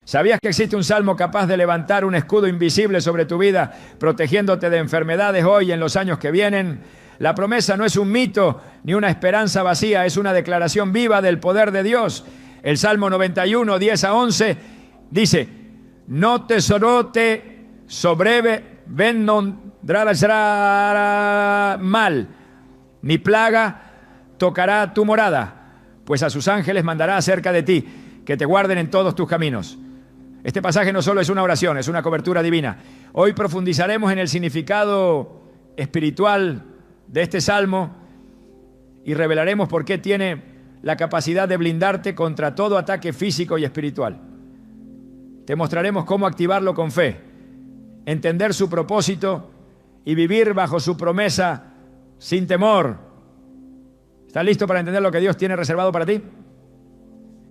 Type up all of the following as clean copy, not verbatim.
¿Sabías que existe un salmo capaz de levantar un escudo invisible sobre tu vida, protegiéndote de enfermedades hoy y en los años que vienen? La promesa no es un mito ni una esperanza vacía, es una declaración viva del poder de Dios. El Salmo 91, 10 a 11 dice: no te sobrevendrá mal, ni plaga tocará tu morada, pues a sus ángeles mandará acerca de ti, que te guarden en todos tus caminos. Este pasaje no solo es una oración, es una cobertura divina. Hoy profundizaremos en el significado espiritual de este salmo y revelaremos por qué tiene la capacidad de blindarte contra todo ataque físico y espiritual. Te mostraremos cómo activarlo con fe, entender su propósito y vivir bajo su promesa sin temor. ¿Estás listo para entender lo que Dios tiene reservado para ti?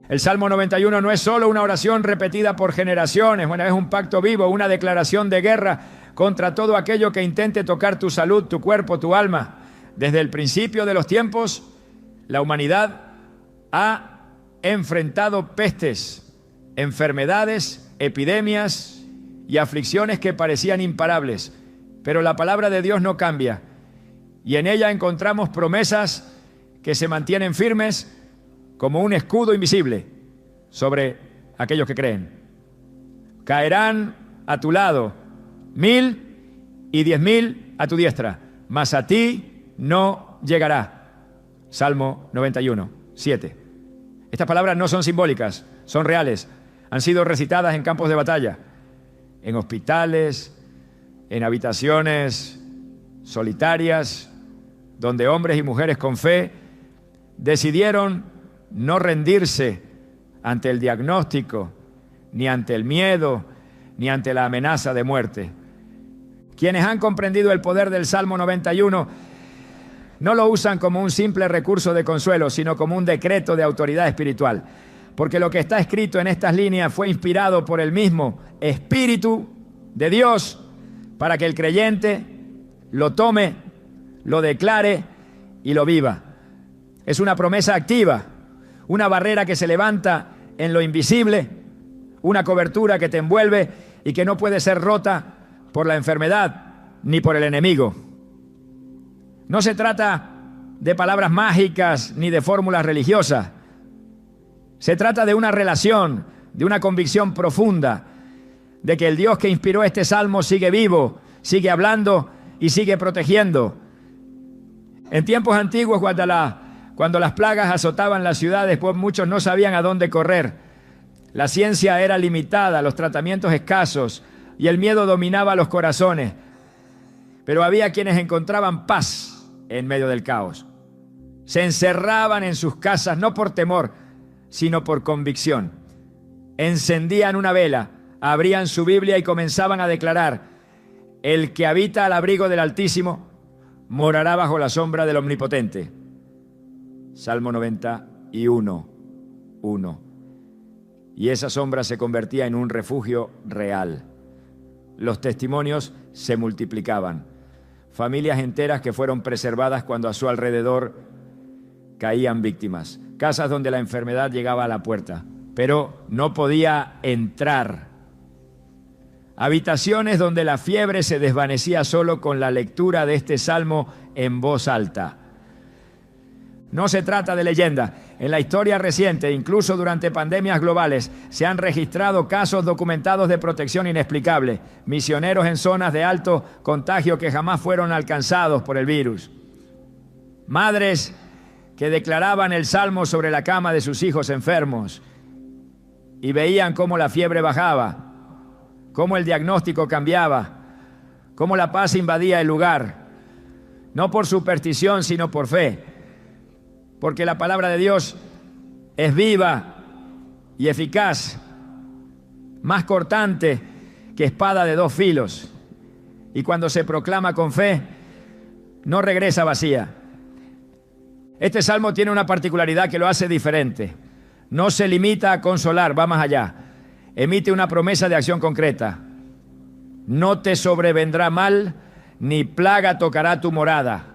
El Salmo 91 no es solo una oración repetida por generaciones, bueno, es un pacto vivo, una declaración de guerra contra todo aquello que intente tocar tu salud, tu cuerpo, tu alma. Desde el principio de los tiempos, la humanidad ha enfrentado pestes, enfermedades, epidemias y aflicciones que parecían imparables, pero la palabra de Dios no cambia y en ella encontramos promesas que se mantienen firmes como un escudo invisible sobre aquellos que creen. Caerán a tu lado 1000 y 10.000 a tu diestra, mas a ti no llegará. Salmo 91, 7. Estas palabras no son simbólicas, son reales. Han sido recitadas en campos de batalla, en hospitales, en habitaciones solitarias, donde hombres y mujeres con fe decidieron no rendirse ante el diagnóstico, ni ante el miedo, ni ante la amenaza de muerte. Quienes han comprendido el poder del Salmo 91 no lo usan como un simple recurso de consuelo, sino como un decreto de autoridad espiritual. Porque lo que está escrito en estas líneas fue inspirado por el mismo Espíritu de Dios para que el creyente lo tome, lo declare y lo viva. Es una promesa activa, una barrera que se levanta en lo invisible, una cobertura que te envuelve y que no puede ser rota por la enfermedad ni por el enemigo. No se trata de palabras mágicas ni de fórmulas religiosas. Se trata de una relación, de una convicción profunda de que el Dios que inspiró este salmo sigue vivo, sigue hablando y sigue protegiendo. En tiempos antiguos, cuando las plagas azotaban las ciudades, pues muchos no sabían a dónde correr. La ciencia era limitada, los tratamientos escasos y el miedo dominaba los corazones. Pero había quienes encontraban paz en medio del caos. Se encerraban en sus casas no por temor, sino por convicción. Encendían una vela, abrían su Biblia y comenzaban a declarar: el que habita al abrigo del Altísimo morará bajo la sombra del Omnipotente. Salmo 91, 1. Y esa sombra se convertía en un refugio real. Los testimonios se multiplicaban. Familias enteras que fueron preservadas cuando a su alrededor caían víctimas. Casas donde la enfermedad llegaba a la puerta, pero no podía entrar. Habitaciones donde la fiebre se desvanecía solo con la lectura de este salmo en voz alta. No se trata de leyenda. En la historia reciente, incluso durante pandemias globales, se han registrado casos documentados de protección inexplicable. Misioneros en zonas de alto contagio que jamás fueron alcanzados por el virus. Madres que declaraban el salmo sobre la cama de sus hijos enfermos y veían cómo la fiebre bajaba, cómo el diagnóstico cambiaba, cómo la paz invadía el lugar. No por superstición, sino por fe. Porque la palabra de Dios es viva y eficaz, más cortante que espada de 2 filos. Y cuando se proclama con fe, no regresa vacía. Este salmo tiene una particularidad que lo hace diferente. No se limita a consolar, va más allá. Emite una promesa de acción concreta. No te sobrevendrá mal, ni plaga tocará tu morada.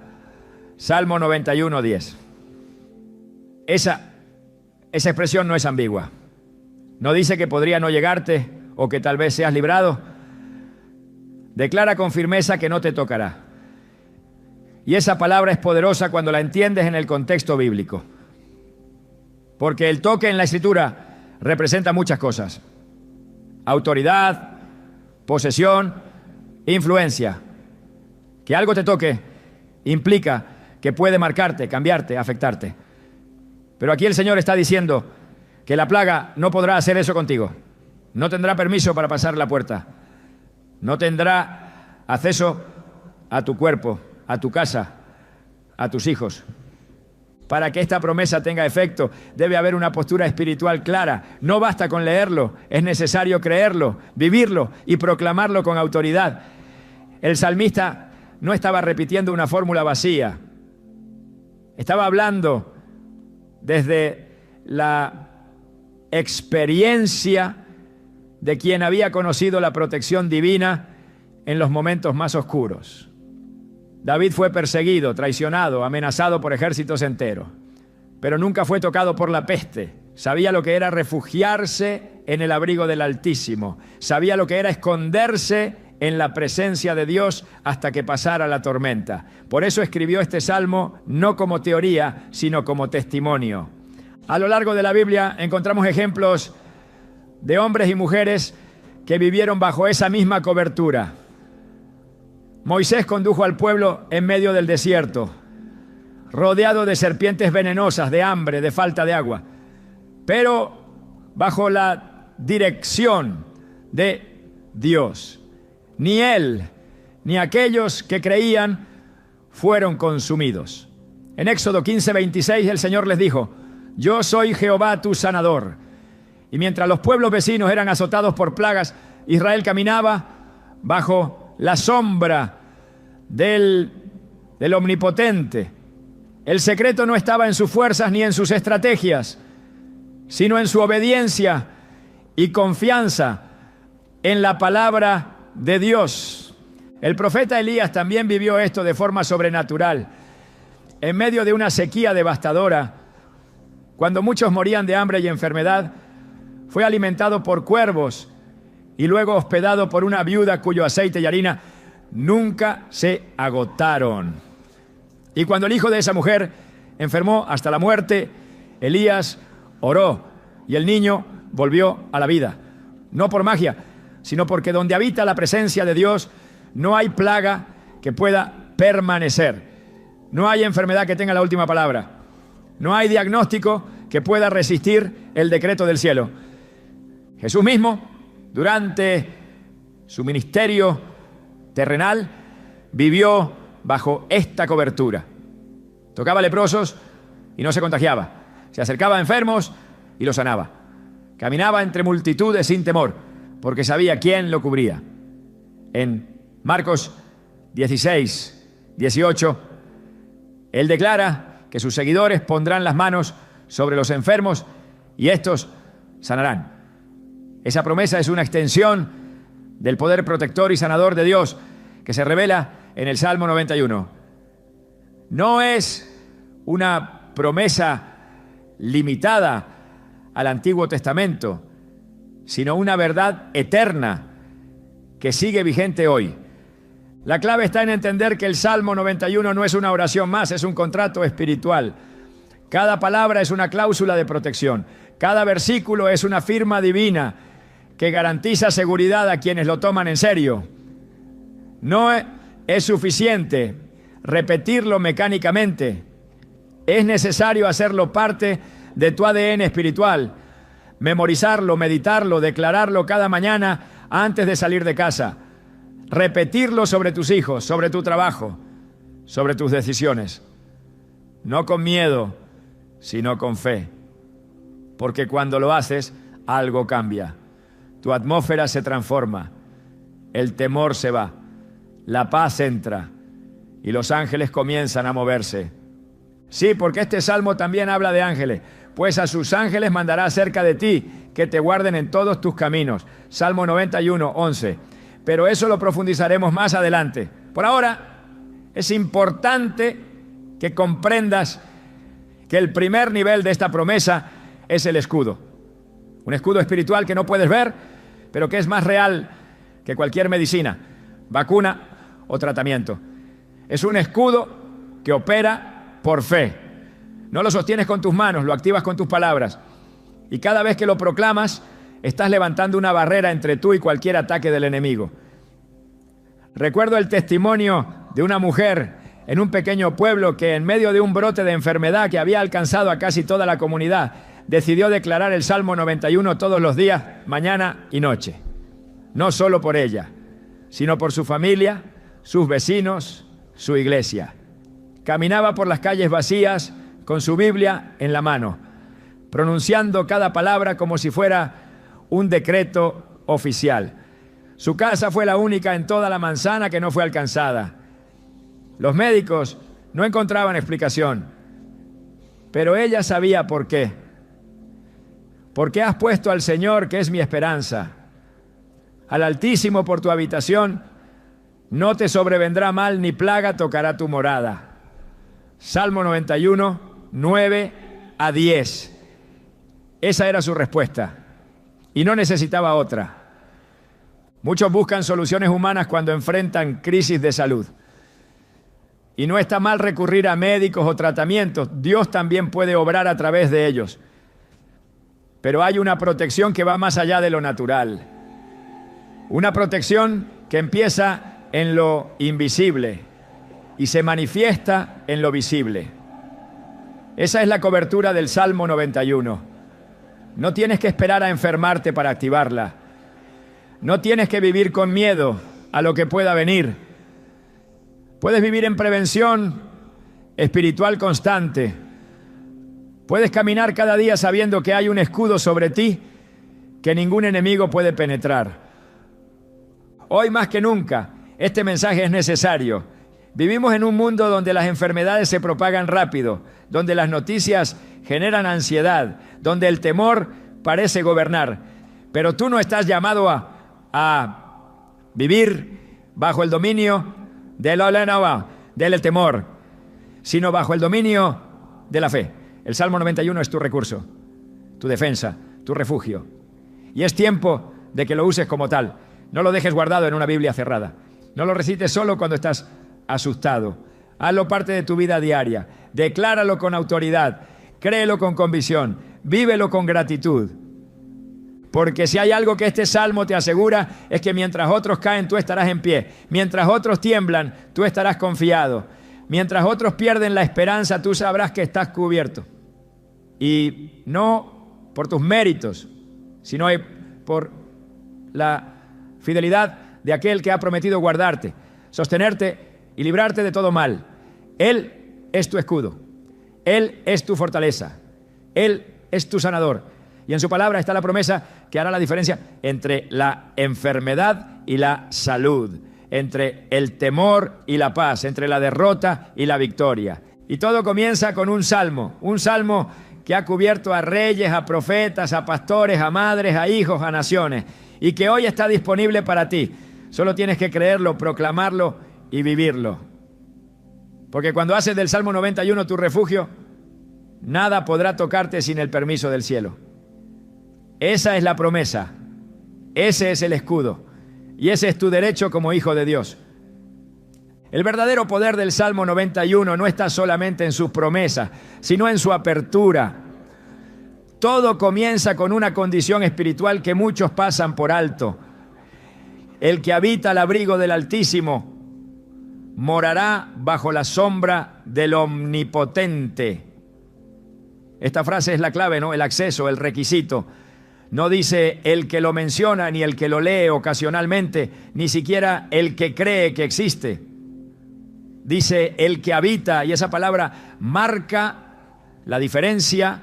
Salmo 91, 10. Esa expresión no es ambigua. ¿No dice que podría no llegarte o que tal vez seas librado? Declara con firmeza que no te tocará. Y esa palabra es poderosa cuando la entiendes en el contexto bíblico. Porque el toque en la Escritura representa muchas cosas: autoridad, posesión, influencia. Que algo te toque implica que puede marcarte, cambiarte, afectarte. Pero aquí el Señor está diciendo que la plaga no podrá hacer eso contigo. No tendrá permiso para pasar la puerta. No tendrá acceso a tu cuerpo, a tu casa, a tus hijos. Para que esta promesa tenga efecto, debe haber una postura espiritual clara. No basta con leerlo, es necesario creerlo, vivirlo y proclamarlo con autoridad. El salmista no estaba repitiendo una fórmula vacía. Estaba hablando desde la experiencia de quien había conocido la protección divina en los momentos más oscuros. David fue perseguido, traicionado, amenazado por ejércitos enteros, pero nunca fue tocado por la peste. Sabía lo que era refugiarse en el abrigo del Altísimo. Sabía lo que era esconderse en la presencia de Dios hasta que pasara la tormenta. Por eso escribió este salmo no como teoría, sino como testimonio. A lo largo de la Biblia encontramos ejemplos de hombres y mujeres que vivieron bajo esa misma cobertura. Moisés condujo al pueblo en medio del desierto, rodeado de serpientes venenosas, de hambre, de falta de agua, pero bajo la dirección de Dios. Ni él, ni aquellos que creían fueron consumidos. En Éxodo 15:26 el Señor les dijo: yo soy Jehová tu sanador. Y mientras los pueblos vecinos eran azotados por plagas, Israel caminaba bajo la sombra del Omnipotente. El secreto no estaba en sus fuerzas ni en sus estrategias, sino en su obediencia y confianza en la palabra de Dios. El profeta Elías también vivió esto de forma sobrenatural. En medio de una sequía devastadora, cuando muchos morían de hambre y enfermedad, fue alimentado por cuervos y luego hospedado por una viuda cuyo aceite y harina nunca se agotaron. Y cuando el hijo de esa mujer enfermó hasta la muerte, Elías oró y el niño volvió a la vida. No por magia, sino porque donde habita la presencia de Dios no hay plaga que pueda permanecer. No hay enfermedad que tenga la última palabra. No hay diagnóstico que pueda resistir el decreto del cielo. Jesús mismo, durante su ministerio terrenal, vivió bajo esta cobertura. Tocaba leprosos y no se contagiaba. Se acercaba a enfermos y los sanaba. Caminaba entre multitudes sin temor, porque sabía quién lo cubría. En Marcos 16:18, él declara que sus seguidores pondrán las manos sobre los enfermos y estos sanarán. Esa promesa es una extensión del poder protector y sanador de Dios que se revela en el Salmo 91. No es una promesa limitada al Antiguo Testamento, sino una verdad eterna que sigue vigente hoy. La clave está en entender que el Salmo 91 no es una oración más, es un contrato espiritual. Cada palabra es una cláusula de protección. Cada versículo es una firma divina que garantiza seguridad a quienes lo toman en serio. No es suficiente repetirlo mecánicamente. Es necesario hacerlo parte de tu ADN espiritual. Memorizarlo, meditarlo, declararlo cada mañana antes de salir de casa. Repetirlo sobre tus hijos, sobre tu trabajo, sobre tus decisiones. No con miedo, sino con fe. Porque cuando lo haces, algo cambia. Tu atmósfera se transforma, el temor se va, la paz entra y los ángeles comienzan a moverse. Sí, porque este salmo también habla de ángeles. Pues a sus ángeles mandará cerca de ti, que te guarden en todos tus caminos. Salmo 91:11. Pero eso lo profundizaremos más adelante. Por ahora, es importante que comprendas que el primer nivel de esta promesa es el escudo. Un escudo espiritual que no puedes ver, pero que es más real que cualquier medicina, vacuna o tratamiento. Es un escudo que opera por fe. No lo sostienes con tus manos, lo activas con tus palabras. Y cada vez que lo proclamas, estás levantando una barrera entre tú y cualquier ataque del enemigo. Recuerdo el testimonio de una mujer en un pequeño pueblo que en medio de un brote de enfermedad que había alcanzado a casi toda la comunidad, decidió declarar el Salmo 91 todos los días, mañana y noche. No solo por ella, sino por su familia, sus vecinos, su iglesia. Caminaba por las calles vacías con su Biblia en la mano, pronunciando cada palabra como si fuera un decreto oficial. Su casa fue la única en toda la manzana que no fue alcanzada. Los médicos no encontraban explicación, pero ella sabía por qué. Porque has puesto al Señor, que es mi esperanza, al Altísimo por tu habitación, no te sobrevendrá mal ni plaga tocará tu morada. Salmo 91, 9 a 10. Esa era su respuesta y no necesitaba otra. Muchos buscan soluciones humanas cuando enfrentan crisis de salud. Y no está mal recurrir a médicos o tratamientos. Dios también puede obrar a través de ellos. Pero hay una protección que va más allá de lo natural. Una protección que empieza en lo invisible y se manifiesta en lo visible. Esa es la cobertura del Salmo 91. No tienes que esperar a enfermarte para activarla. No tienes que vivir con miedo a lo que pueda venir. Puedes vivir en prevención espiritual constante. Puedes caminar cada día sabiendo que hay un escudo sobre ti que ningún enemigo puede penetrar. Hoy más que nunca, este mensaje es necesario. Vivimos en un mundo donde las enfermedades se propagan rápido, donde las noticias generan ansiedad, donde el temor parece gobernar. Pero tú no estás llamado a vivir bajo el dominio del temor, sino bajo el dominio de la fe. El Salmo 91 es tu recurso, tu defensa, tu refugio. Y es tiempo de que lo uses como tal. No lo dejes guardado en una Biblia cerrada. No lo recites solo cuando estás asustado. Hazlo parte de tu vida diaria. Decláralo con autoridad. Créelo con convicción. Vívelo con gratitud. Porque si hay algo que este salmo te asegura es que mientras otros caen, tú estarás en pie. Mientras otros tiemblan, tú estarás confiado. Mientras otros pierden la esperanza, tú sabrás que estás cubierto. Y no por tus méritos, sino por la fidelidad de aquel que ha prometido guardarte, sostenerte y librarte de todo mal. Él es tu escudo. Él es tu fortaleza. Él es tu sanador. Y en su palabra está la promesa que hará la diferencia entre la enfermedad y la salud, entre el temor y la paz, entre la derrota y la victoria. Y todo comienza con un salmo que ha cubierto a reyes, a profetas, a pastores, a madres, a hijos, a naciones, y que hoy está disponible para ti. Solo tienes que creerlo, proclamarlo y vivirlo. Porque cuando haces del Salmo 91 tu refugio, nada podrá tocarte sin el permiso del cielo. Esa es la promesa, ese es el escudo y ese es tu derecho como hijo de Dios. El verdadero poder del Salmo 91 no está solamente en sus promesas, sino en su apertura. Todo comienza con una condición espiritual que muchos pasan por alto. El que habita al abrigo del Altísimo morará bajo la sombra del Omnipotente. Esta frase es la clave, ¿no? El acceso, el requisito. No dice el que lo menciona, ni el que lo lee ocasionalmente, ni siquiera el que cree que existe. Dice el que habita, y esa palabra marca la diferencia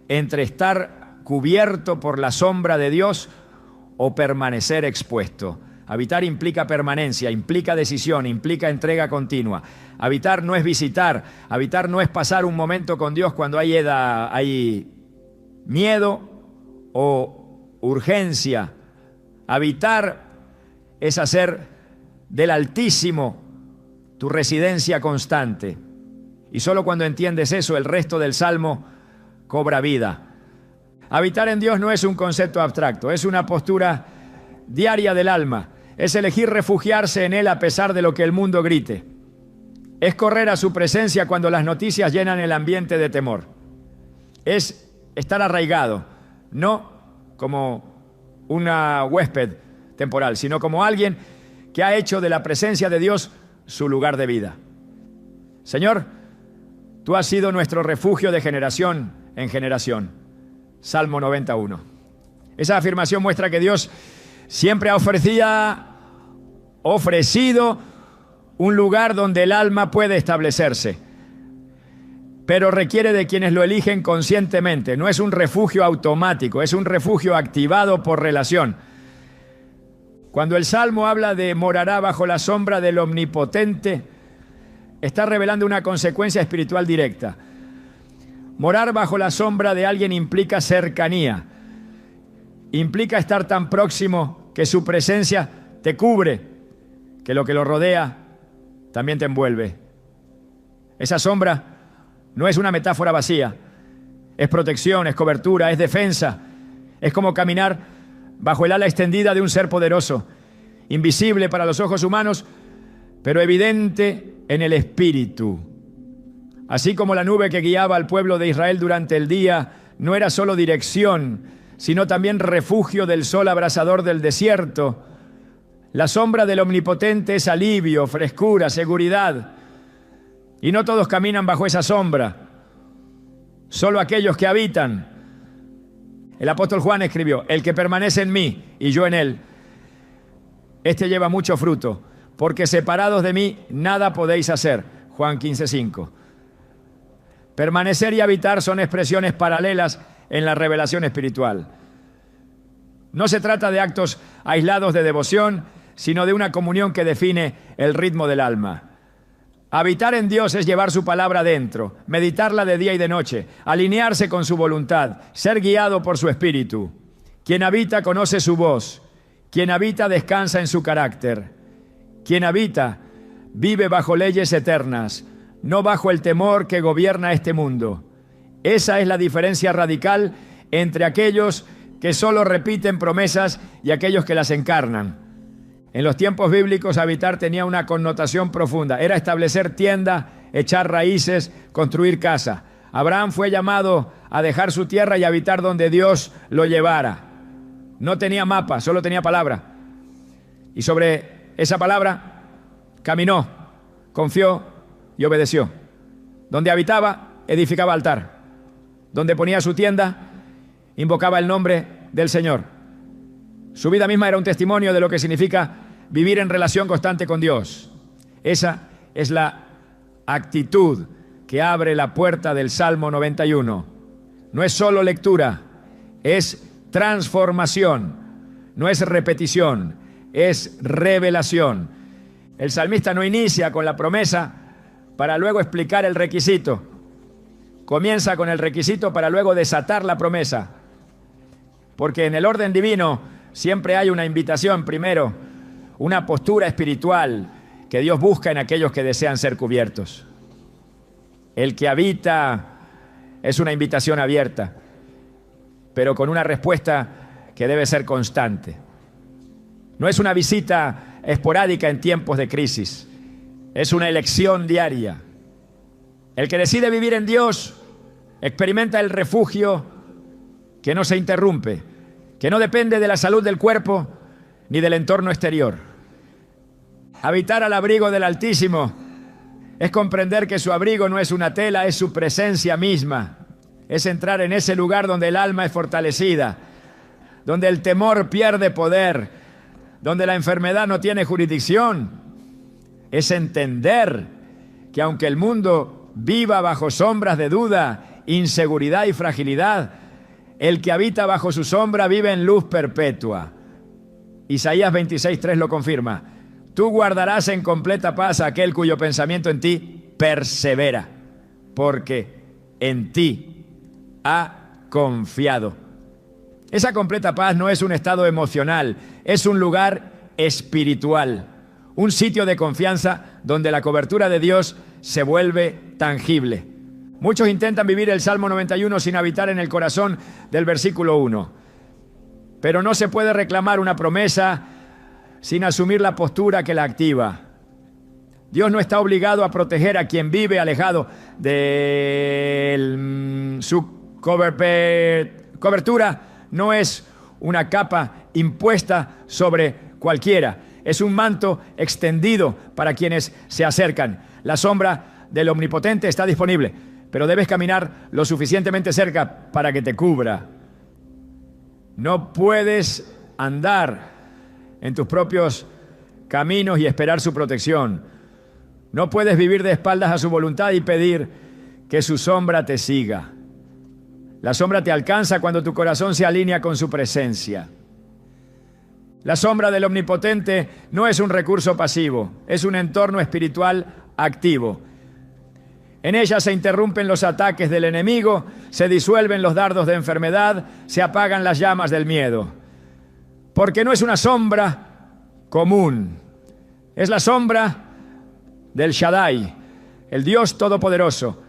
entre estar cubierto por la sombra de Dios o permanecer expuesto. Habitar implica permanencia, implica decisión, implica entrega continua. Habitar no es visitar, habitar no es pasar un momento con Dios cuando hay miedo o urgencia. Habitar es hacer del Altísimo tu residencia constante. Y solo cuando entiendes eso, el resto del Salmo cobra vida. Habitar en Dios no es un concepto abstracto, es una postura diaria del alma. Es elegir refugiarse en Él a pesar de lo que el mundo grite. Es correr a su presencia cuando las noticias llenan el ambiente de temor. Es estar arraigado, no como una huésped temporal, sino como alguien que ha hecho de la presencia de Dios su lugar de vida. Señor, tú has sido nuestro refugio de generación en generación. Salmo 91. Esa afirmación muestra que Dios siempre ha ofrecido un lugar donde el alma puede establecerse, pero requiere de quienes lo eligen conscientemente. No es un refugio automático, es un refugio activado por relación. Cuando el Salmo habla de morará bajo la sombra del Omnipotente, está revelando una consecuencia espiritual directa. Morar bajo la sombra de alguien implica cercanía, implica estar tan próximo que su presencia te cubre, que lo rodea también te envuelve. Esa sombra no es una metáfora vacía, es protección, es cobertura, es defensa, es como caminar bajo el ala extendida de un ser poderoso, invisible para los ojos humanos, pero evidente en el espíritu. Así como la nube que guiaba al pueblo de Israel durante el día no era solo dirección, sino también refugio del sol abrasador del desierto, la sombra del Omnipotente es alivio, frescura, seguridad. Y no todos caminan bajo esa sombra, solo aquellos que habitan. El apóstol Juan escribió: el que permanece en mí y yo en él, este lleva mucho fruto, porque separados de mí nada podéis hacer. Juan 15:5. Permanecer y habitar son expresiones paralelas en la revelación espiritual. No se trata de actos aislados de devoción, sino de una comunión que define el ritmo del alma. Habitar en Dios es llevar su palabra dentro, meditarla de día y de noche, alinearse con su voluntad, ser guiado por su espíritu. Quien habita conoce su voz, quien habita descansa en su carácter. Quien habita vive bajo leyes eternas, no bajo el temor que gobierna este mundo. Esa es la diferencia radical entre aquellos que solo repiten promesas y aquellos que las encarnan. En los tiempos bíblicos, habitar tenía una connotación profunda. Era establecer tienda, echar raíces, construir casa. Abraham fue llamado a dejar su tierra y habitar donde Dios lo llevara. No tenía mapa, solo tenía palabra. Y sobre esa palabra caminó, confió y obedeció. Donde habitaba, edificaba altar. Donde ponía su tienda, invocaba el nombre del Señor. Su vida misma era un testimonio de lo que significa vivir en relación constante con Dios. Esa es la actitud que abre la puerta del Salmo 91. No es solo lectura, es transformación, no es repetición, es revelación. El salmista no inicia con la promesa para luego explicar el requisito. Comienza con el requisito para luego desatar la promesa. Porque en el orden divino siempre hay una invitación primero, una postura espiritual que Dios busca en aquellos que desean ser cubiertos. El que habita es una invitación abierta, pero con una respuesta que debe ser constante. No es una visita esporádica en tiempos de crisis, es una elección diaria. El que decide vivir en Dios experimenta el refugio que no se interrumpe, que no depende de la salud del cuerpo ni del entorno exterior. Habitar al abrigo del Altísimo es comprender que su abrigo no es una tela, es su presencia misma. Es entrar en ese lugar donde el alma es fortalecida, donde el temor pierde poder, donde la enfermedad no tiene jurisdicción. Es entender que aunque el mundo viva bajo sombras de duda, inseguridad y fragilidad, el que habita bajo su sombra vive en luz perpetua. Isaías 26:3 lo confirma. Tú guardarás en completa paz a aquel cuyo pensamiento en ti persevera, porque en ti ha confiado. Esa completa paz no es un estado emocional, es un lugar espiritual, un sitio de confianza donde la cobertura de Dios se vuelve tangible. Muchos intentan vivir el Salmo 91 sin habitar en el corazón del versículo 1. Pero no se puede reclamar una promesa sin asumir la postura que la activa. Dios no está obligado a proteger a quien vive alejado de su cobertura. No es una capa impuesta sobre cualquiera. Es un manto extendido para quienes se acercan. La sombra del Omnipotente está disponible, pero debes caminar lo suficientemente cerca para que te cubra. No puedes andar en tus propios caminos y esperar su protección. No puedes vivir de espaldas a su voluntad y pedir que su sombra te siga. La sombra te alcanza cuando tu corazón se alinea con su presencia. La sombra del Omnipotente no es un recurso pasivo, es un entorno espiritual activo. En ella se interrumpen los ataques del enemigo, se disuelven los dardos de enfermedad, se apagan las llamas del miedo. Porque no es una sombra común, es la sombra del Shaddai, el Dios Todopoderoso,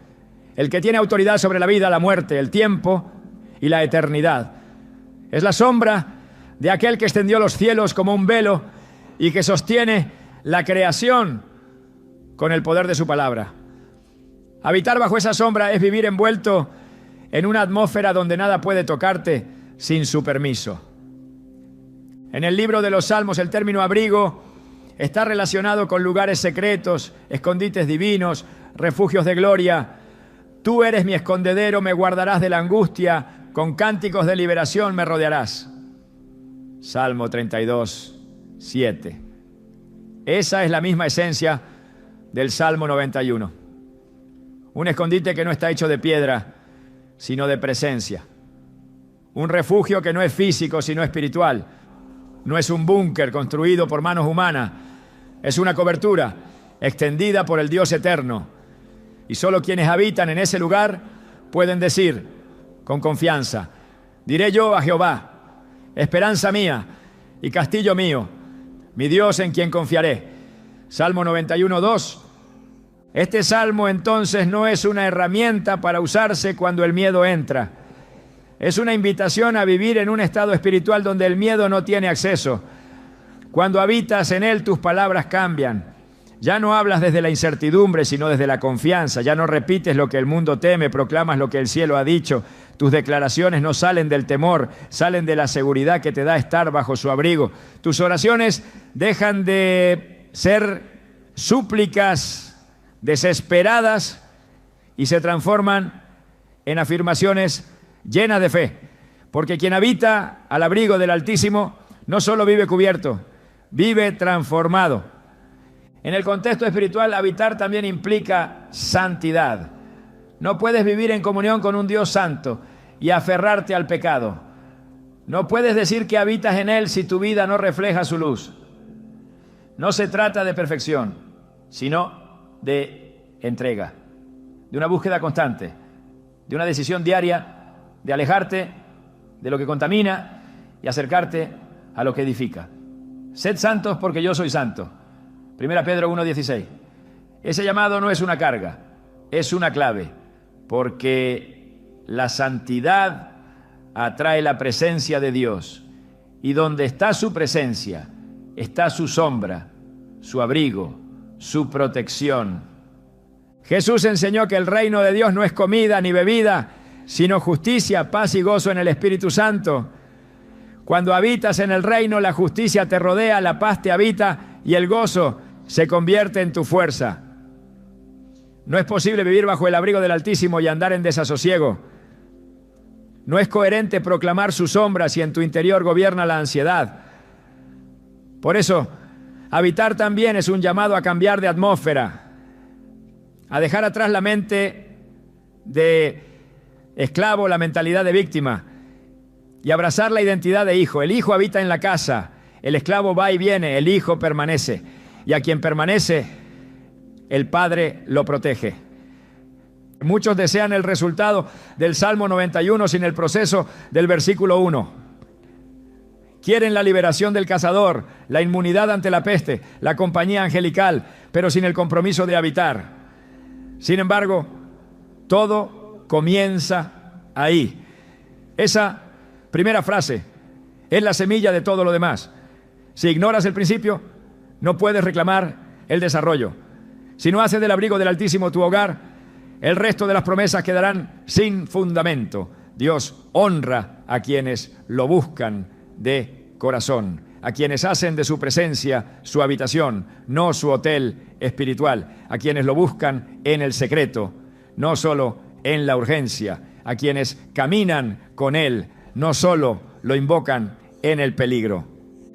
el que tiene autoridad sobre la vida, la muerte, el tiempo y la eternidad. Es la sombra de aquel que extendió los cielos como un velo y que sostiene la creación con el poder de su palabra. Habitar bajo esa sombra es vivir envuelto en una atmósfera donde nada puede tocarte sin su permiso. En el libro de los Salmos, el término abrigo está relacionado con lugares secretos, escondites divinos, refugios de gloria. Tú eres mi escondedero, me guardarás de la angustia, con cánticos de liberación me rodearás. Salmo 32, 7. Esa es la misma esencia del Salmo 91. Un escondite que no está hecho de piedra, sino de presencia. Un refugio que no es físico, sino espiritual. No es un búnker construido por manos humanas. Es una cobertura extendida por el Dios eterno. Y solo quienes habitan en ese lugar pueden decir con confianza: diré yo a Jehová, esperanza mía y castillo mío, mi Dios en quien confiaré. Salmo 91, 2. Este salmo entonces no es una herramienta para usarse cuando el miedo entra. Es una invitación a vivir en un estado espiritual donde el miedo no tiene acceso. Cuando habitas en él, tus palabras cambian. Ya no hablas desde la incertidumbre, sino desde la confianza. Ya no repites lo que el mundo teme, proclamas lo que el cielo ha dicho. Tus declaraciones no salen del temor, salen de la seguridad que te da estar bajo su abrigo. Tus oraciones dejan de ser súplicas desesperadas y se transforman en afirmaciones llenas de fe. Porque quien habita al abrigo del Altísimo no solo vive cubierto, vive transformado. En el contexto espiritual, habitar también implica santidad. No puedes vivir en comunión con un Dios santo y aferrarte al pecado. No puedes decir que habitas en Él si tu vida no refleja su luz. No se trata de perfección, sino de entrega, de una búsqueda constante, de una decisión diaria de alejarte de lo que contamina y acercarte a lo que edifica. Sed santos porque yo soy santo. 1 Pedro 1:16. Ese llamado no es una carga, es una clave, porque la santidad atrae la presencia de Dios, y donde está su presencia, está su sombra, su abrigo, su protección. Jesús enseñó que el reino de Dios no es comida ni bebida, sino justicia, paz y gozo en el Espíritu Santo. Cuando habitas en el reino, la justicia te rodea, la paz te habita y el gozo se convierte en tu fuerza. No es posible vivir bajo el abrigo del Altísimo y andar en desasosiego. No es coherente proclamar su sombra si en tu interior gobierna la ansiedad. Por eso, habitar también es un llamado a cambiar de atmósfera, a dejar atrás la mente de esclavo, la mentalidad de víctima, y abrazar la identidad de hijo. El hijo habita en la casa, el esclavo va y viene, el hijo permanece, y a quien permanece, el Padre lo protege. Muchos desean el resultado del Salmo 91 sin el proceso del versículo 1. Quieren la liberación del cazador, la inmunidad ante la peste, la compañía angelical, pero sin el compromiso de habitar. Sin embargo, Todo comienza ahí. Esa primera frase es la semilla de todo lo demás. Si ignoras el principio, no puedes reclamar el desarrollo. Si no haces del abrigo del Altísimo tu hogar, el resto de las promesas quedarán sin fundamento. Dios honra a quienes lo buscan de corazón, a quienes hacen de su presencia su habitación, no su hotel espiritual, a quienes lo buscan en el secreto, no solo en la urgencia, a quienes caminan con Él, no solo lo invocan en el peligro.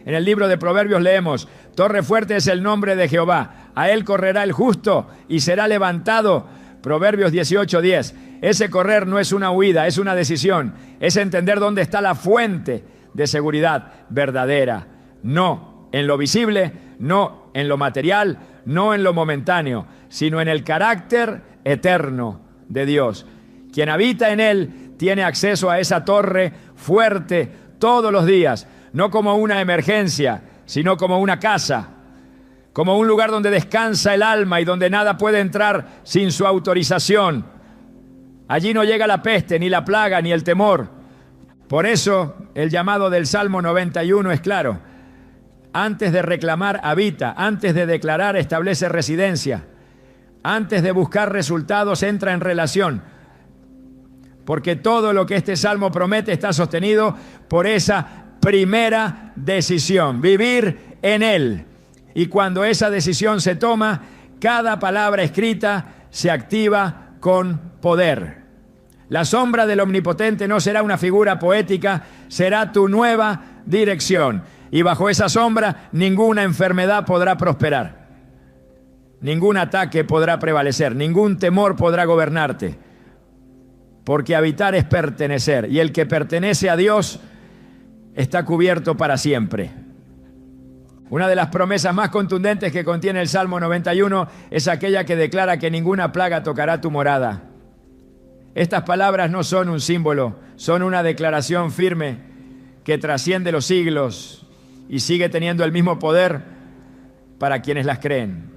En el libro de Proverbios leemos: torre fuerte es el nombre de Jehová, a Él correrá el justo y será levantado. Proverbios 18:10. Ese correr no es una huida, es una decisión, es entender dónde está la fuente de seguridad verdadera, no en lo visible, no en lo material, no en lo momentáneo, sino en el carácter eterno de Dios. Quien habita en Él tiene acceso a esa torre fuerte todos los días, no como una emergencia, sino como una casa, como un lugar donde descansa el alma y donde nada puede entrar sin su autorización. Allí no llega la peste, ni la plaga, ni el temor. Por eso el llamado del Salmo 91 es claro. Antes de reclamar, habita. Antes de declarar, establece residencia. Antes de buscar resultados, entra en relación. Porque todo lo que este Salmo promete está sostenido por esa primera decisión, vivir en Él. Y cuando esa decisión se toma, cada palabra escrita se activa con poder. La sombra del Omnipotente no será una figura poética, será tu nueva dirección. Y bajo esa sombra ninguna enfermedad podrá prosperar. Ningún ataque podrá prevalecer, ningún temor podrá gobernarte. Porque habitar es pertenecer, y el que pertenece a Dios está cubierto para siempre. Una de las promesas más contundentes que contiene el Salmo 91 es aquella que declara que ninguna plaga tocará tu morada. Estas palabras no son un símbolo, son una declaración firme que trasciende los siglos y sigue teniendo el mismo poder para quienes las creen.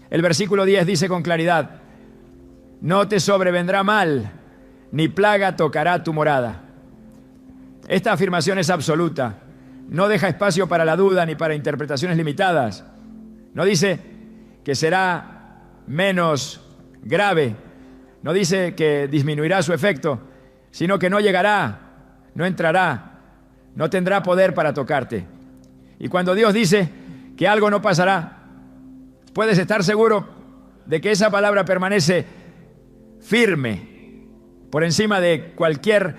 El versículo 10 dice con claridad: no te sobrevendrá mal, ni plaga tocará tu morada. Esta afirmación es absoluta. No deja espacio para la duda ni para interpretaciones limitadas. No dice que será menos grave. No dice que disminuirá su efecto, sino que no llegará, no entrará, no tendrá poder para tocarte. Y cuando Dios dice que algo no pasará, puedes estar seguro de que esa palabra permanece firme por encima de cualquier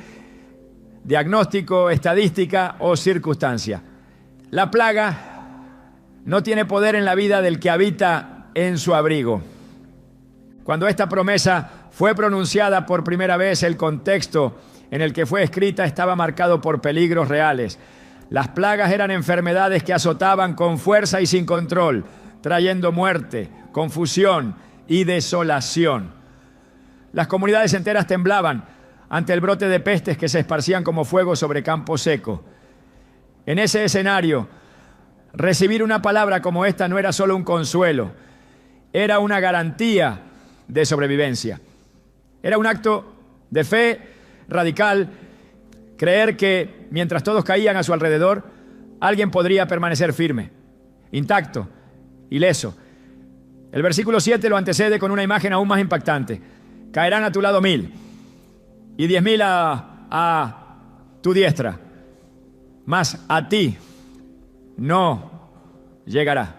diagnóstico, estadística o circunstancia. La plaga no tiene poder en la vida del que habita en su abrigo. Cuando esta promesa fue pronunciada por primera vez, el contexto en el que fue escrita estaba marcado por peligros reales. Las plagas eran enfermedades que azotaban con fuerza y sin control, trayendo muerte, confusión y desolación. Las comunidades enteras temblaban ante el brote de pestes que se esparcían como fuego sobre campo seco. En ese escenario, recibir una palabra como esta no era solo un consuelo, era una garantía de sobrevivencia. Era un acto de fe radical, creer que mientras todos caían a su alrededor, alguien podría permanecer firme, intacto, ileso. El versículo 7 lo antecede con una imagen aún más impactante. Caerán a tu lado 1000 y 10.000 a tu diestra, mas a ti no llegará.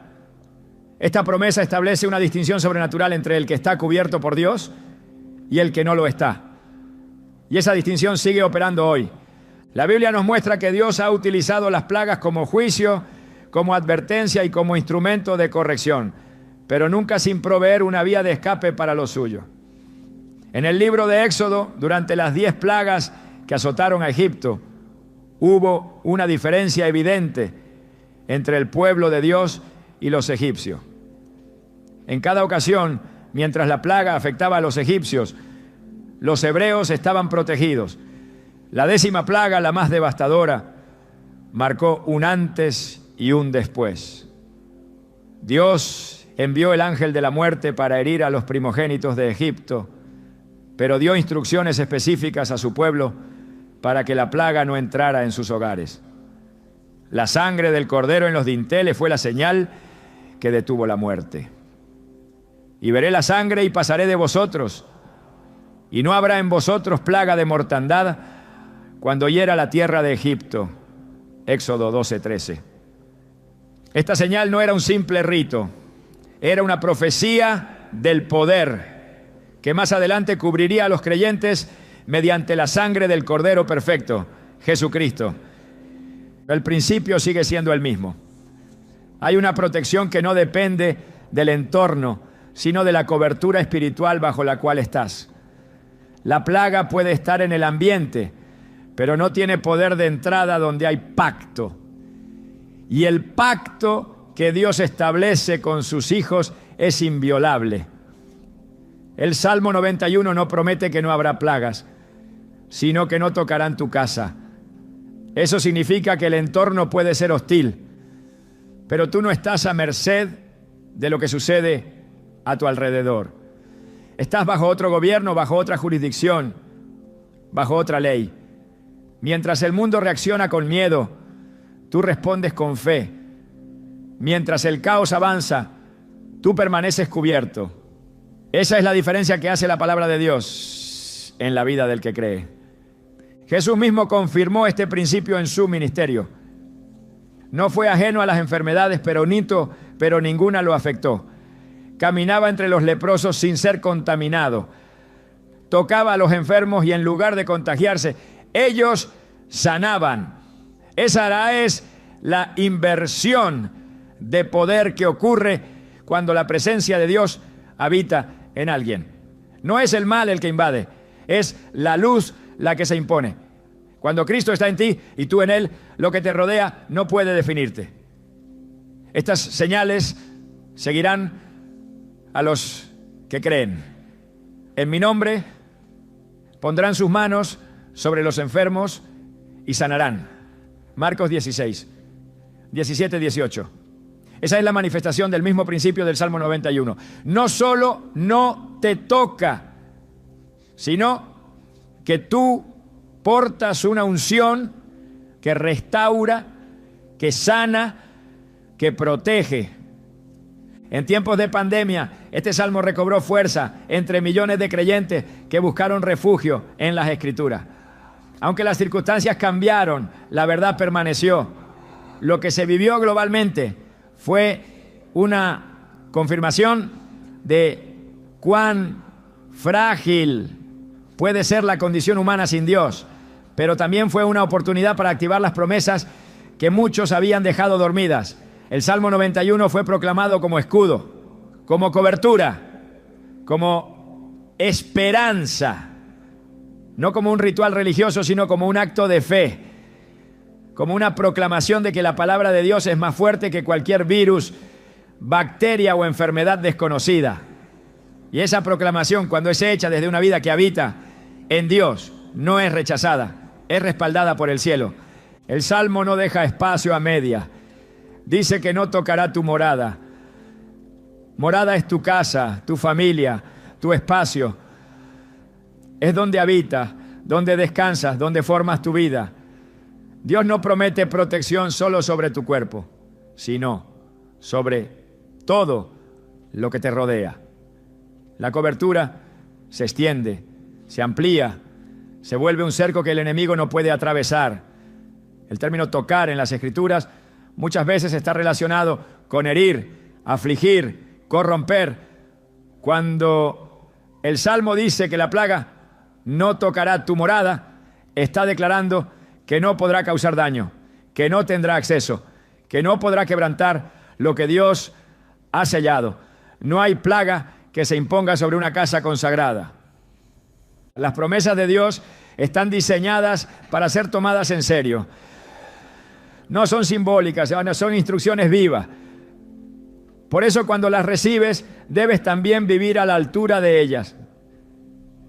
Esta promesa establece una distinción sobrenatural entre el que está cubierto por Dios y el que no lo está. Y esa distinción sigue operando hoy. La Biblia nos muestra que Dios ha utilizado las plagas como juicio, como advertencia y como instrumento de corrección, pero nunca sin proveer una vía de escape para lo suyo. En el libro de Éxodo, durante las 10 plagas que azotaron a Egipto, hubo una diferencia evidente entre el pueblo de Dios y los egipcios. En cada ocasión, mientras la plaga afectaba a los egipcios, los hebreos estaban protegidos. La 10ª plaga, la más devastadora, marcó un antes y un después. Dios envió el ángel de la muerte para herir a los primogénitos de Egipto, pero dio instrucciones específicas a su pueblo para que la plaga no entrara en sus hogares. La sangre del cordero en los dinteles fue la señal que detuvo la muerte. Y veré la sangre y pasaré de vosotros, y no habrá en vosotros plaga de mortandad cuando hiera la tierra de Egipto. Éxodo 12:13. Esta señal no era un simple rito, era una profecía del poder que más adelante cubriría a los creyentes mediante la sangre del Cordero perfecto, Jesucristo. El principio sigue siendo el mismo. Hay una protección que no depende del entorno, sino de la cobertura espiritual bajo la cual estás. La plaga puede estar en el ambiente, pero no tiene poder de entrada donde hay pacto. Y el pacto que Dios establece con sus hijos es inviolable. El Salmo 91 no promete que no habrá plagas, sino que no tocarán tu casa. Eso significa que el entorno puede ser hostil, pero tú no estás a merced de lo que sucede a tu alrededor. Estás bajo otro gobierno, bajo otra jurisdicción, bajo otra ley. Mientras el mundo reacciona con miedo, tú respondes con fe. Mientras el caos avanza, tú permaneces cubierto. Esa es la diferencia que hace la palabra de Dios en la vida del que cree. Jesús mismo confirmó este principio en su ministerio. No fue ajeno a las enfermedades, pero ninguna lo afectó. Caminaba entre los leprosos sin ser contaminado. Tocaba a los enfermos y en lugar de contagiarse, ellos sanaban. Esa es la inversión de poder que ocurre cuando la presencia de Dios habita en alguien. No es el mal el que invade, es la luz la que se impone. Cuando Cristo está en ti y tú en Él, lo que te rodea no puede definirte. Estas señales seguirán a los que creen. En mi nombre pondrán sus manos sobre los enfermos y sanarán. Marcos 16, 17, 18. Esa es la manifestación del mismo principio del Salmo 91. No solo no te toca, sino que tú portas una unción que restaura, que sana, que protege. En tiempos de pandemia, este salmo recobró fuerza entre millones de creyentes que buscaron refugio en las Escrituras. Aunque las circunstancias cambiaron, la verdad permaneció. Lo que se vivió globalmente fue una confirmación de cuán frágil puede ser la condición humana sin Dios, pero también fue una oportunidad para activar las promesas que muchos habían dejado dormidas. El Salmo 91 fue proclamado como escudo, como cobertura, como esperanza, no como un ritual religioso, sino como un acto de fe, como una proclamación de que la palabra de Dios es más fuerte que cualquier virus, bacteria o enfermedad desconocida. Y esa proclamación, cuando es hecha desde una vida que habita en Dios, no es rechazada, es respaldada por el cielo. El Salmo no deja espacio a media. Dice que no tocará tu morada. Morada es tu casa, tu familia, tu espacio. Es donde habitas, donde descansas, donde formas tu vida. Dios no promete protección solo sobre tu cuerpo, sino sobre todo lo que te rodea. La cobertura se extiende, se amplía, se vuelve un cerco que el enemigo no puede atravesar. El término tocar en las Escrituras muchas veces está relacionado con herir, afligir, corromper. Cuando el Salmo dice que la plaga no tocará tu morada, está declarando que no podrá causar daño, que no tendrá acceso, que no podrá quebrantar lo que Dios ha sellado. No hay plaga que se imponga sobre una casa consagrada. Las promesas de Dios están diseñadas para ser tomadas en serio. No son simbólicas, son instrucciones vivas. Por eso cuando las recibes, debes también vivir a la altura de ellas.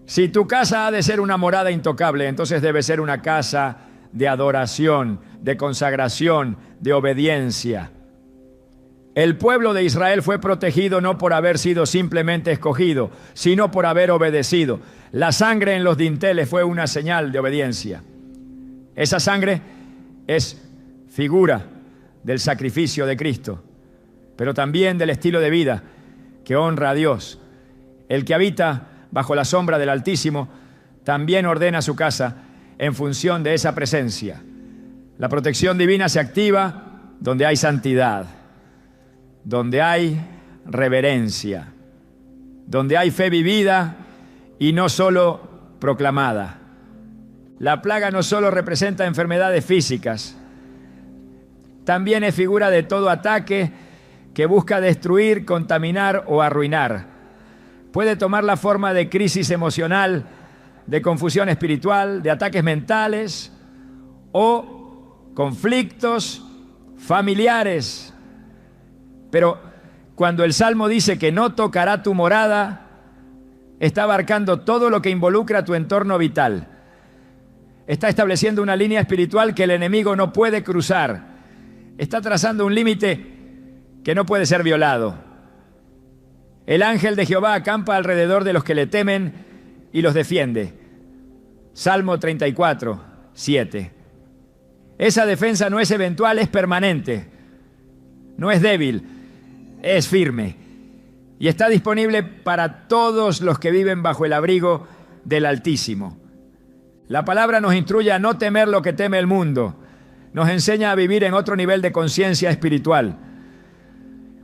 Si tu casa ha de ser una morada intocable, entonces debe ser una casa de adoración, de consagración, de obediencia. El pueblo de Israel fue protegido no por haber sido simplemente escogido, sino por haber obedecido. La sangre en los dinteles fue una señal de obediencia. Esa sangre es figura del sacrificio de Cristo, pero también del estilo de vida que honra a Dios. El que habita bajo la sombra del Altísimo también ordena su casa en función de esa presencia. La protección divina se activa donde hay santidad, donde hay reverencia, donde hay fe vivida y no solo proclamada. La plaga no solo representa enfermedades físicas, también es figura de todo ataque que busca destruir, contaminar o arruinar. Puede tomar la forma de crisis emocional, de confusión espiritual, de ataques mentales o conflictos familiares. Pero cuando el Salmo dice que no tocará tu morada, está abarcando todo lo que involucra tu entorno vital. Está estableciendo una línea espiritual que el enemigo no puede cruzar. Está trazando un límite que no puede ser violado. El ángel de Jehová acampa alrededor de los que le temen y los defiende. Salmo 34, 7. Esa defensa no es eventual, es permanente. No es débil, es firme. Y está disponible para todos los que viven bajo el abrigo del Altísimo. La palabra nos instruye a no temer lo que teme el mundo. Nos enseña a vivir en otro nivel de conciencia espiritual.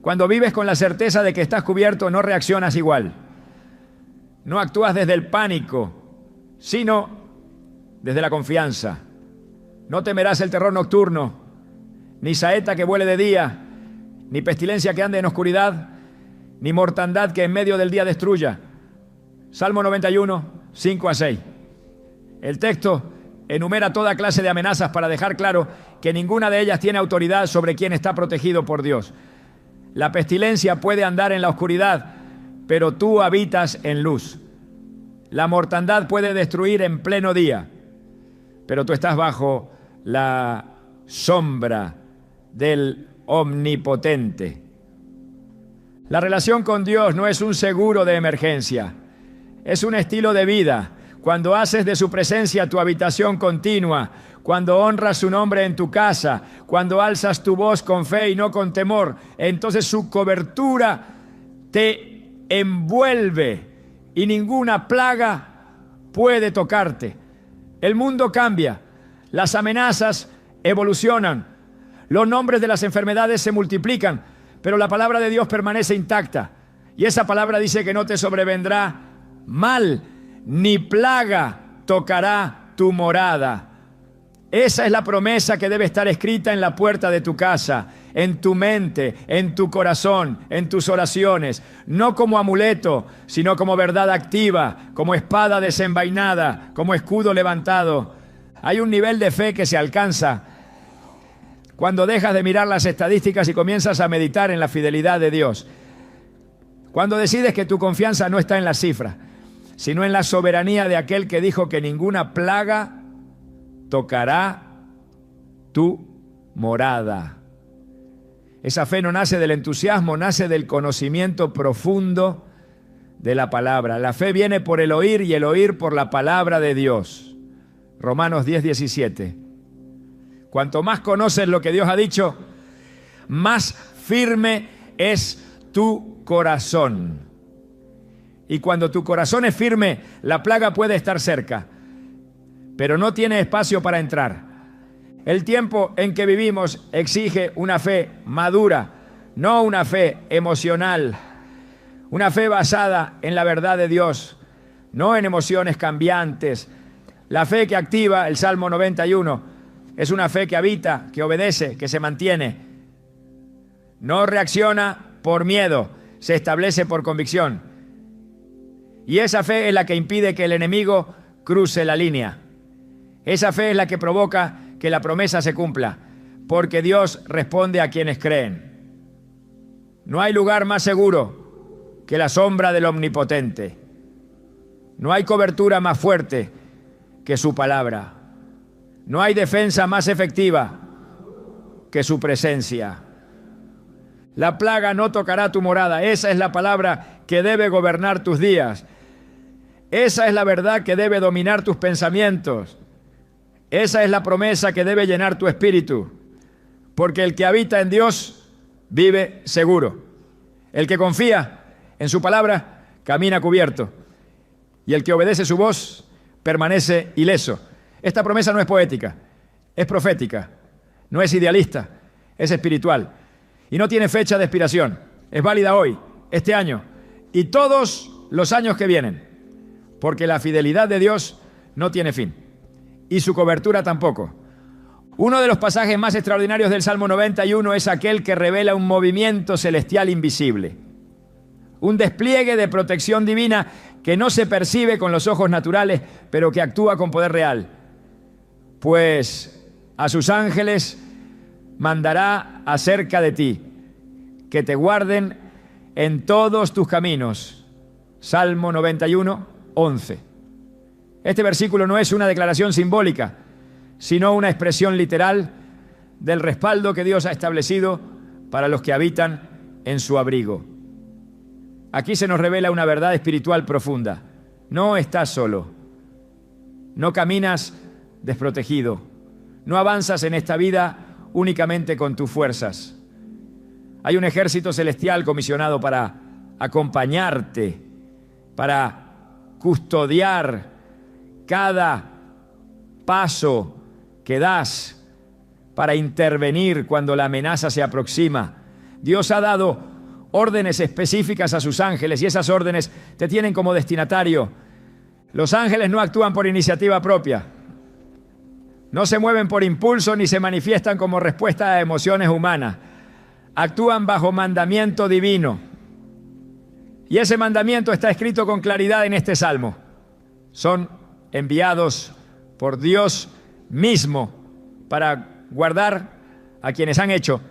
Cuando vives con la certeza de que estás cubierto, no reaccionas igual. No actúas desde el pánico, sino desde la confianza. No temerás el terror nocturno, ni saeta que vuele de día, ni pestilencia que ande en oscuridad, ni mortandad que en medio del día destruya. Salmo 91, 5 a 6. El texto enumera toda clase de amenazas para dejar claro que ninguna de ellas tiene autoridad sobre quien está protegido por Dios. La pestilencia puede andar en la oscuridad, pero tú habitas en luz. La mortandad puede destruir en pleno día, pero tú estás bajo la sombra del Omnipotente. La relación con Dios no es un seguro de emergencia, es un estilo de vida. Cuando haces de su presencia tu habitación continua, cuando honras su nombre en tu casa, cuando alzas tu voz con fe y no con temor, entonces su cobertura te envuelve y ninguna plaga puede tocarte. El mundo cambia, las amenazas evolucionan, los nombres de las enfermedades se multiplican, pero la palabra de Dios permanece intacta. Y esa palabra dice que no te sobrevendrá mal, ni plaga tocará tu morada. Esa es la promesa que debe estar escrita en la puerta de tu casa, en tu mente, en tu corazón, en tus oraciones, no como amuleto, sino como verdad activa, como espada desenvainada, como escudo levantado. Hay un nivel de fe que se alcanza cuando dejas de mirar las estadísticas y comienzas a meditar en la fidelidad de Dios. Cuando decides que tu confianza no está en las cifras, sino en la soberanía de aquel que dijo que ninguna plaga tocará tu morada. Esa fe no nace del entusiasmo, nace del conocimiento profundo de la palabra. La fe viene por el oír y el oír por la palabra de Dios. Romanos 10, 17. Cuanto más conoces lo que Dios ha dicho, más firme es tu corazón. Y cuando tu corazón es firme, la plaga puede estar cerca, pero no tiene espacio para entrar. El tiempo en que vivimos exige una fe madura, no una fe emocional, una fe basada en la verdad de Dios, no en emociones cambiantes. La fe que activa el Salmo 91 es una fe que habita, que obedece, que se mantiene. No reacciona por miedo, se establece por convicción. Y esa fe es la que impide que el enemigo cruce la línea. Esa fe es la que provoca que la promesa se cumpla, porque Dios responde a quienes creen. No hay lugar más seguro que la sombra del Omnipotente. No hay cobertura más fuerte que su palabra. No hay defensa más efectiva que su presencia. La plaga no tocará tu morada. Esa es la palabra que debe gobernar tus días. Esa es la verdad que debe dominar tus pensamientos. Esa es la promesa que debe llenar tu espíritu. Porque el que habita en Dios vive seguro. El que confía en su palabra camina cubierto. Y el que obedece su voz permanece ileso. Esta promesa no es poética, es profética. No es idealista, es espiritual. Y no tiene fecha de expiración. Es válida hoy, este año y todos los años que vienen. Porque la fidelidad de Dios no tiene fin. Y su cobertura tampoco. Uno de los pasajes más extraordinarios del Salmo 91 es aquel que revela un movimiento celestial invisible. Un despliegue de protección divina que no se percibe con los ojos naturales, pero que actúa con poder real. Pues a sus ángeles mandará acerca de ti, que te guarden en todos tus caminos. Salmo 91, 11. Este versículo no es una declaración simbólica, sino una expresión literal del respaldo que Dios ha establecido para los que habitan en su abrigo. Aquí se nos revela una verdad espiritual profunda. No estás solo. No caminas desprotegido. No avanzas en esta vida únicamente con tus fuerzas. Hay un ejército celestial comisionado para acompañarte, para custodiar cada paso que das, para intervenir cuando la amenaza se aproxima. Dios ha dado órdenes específicas a sus ángeles y esas órdenes te tienen como destinatario. Los ángeles no actúan por iniciativa propia. No se mueven por impulso ni se manifiestan como respuesta a emociones humanas. Actúan bajo mandamiento divino. Y ese mandamiento está escrito con claridad en este salmo. Son enviados por Dios mismo para guardar a quienes han hecho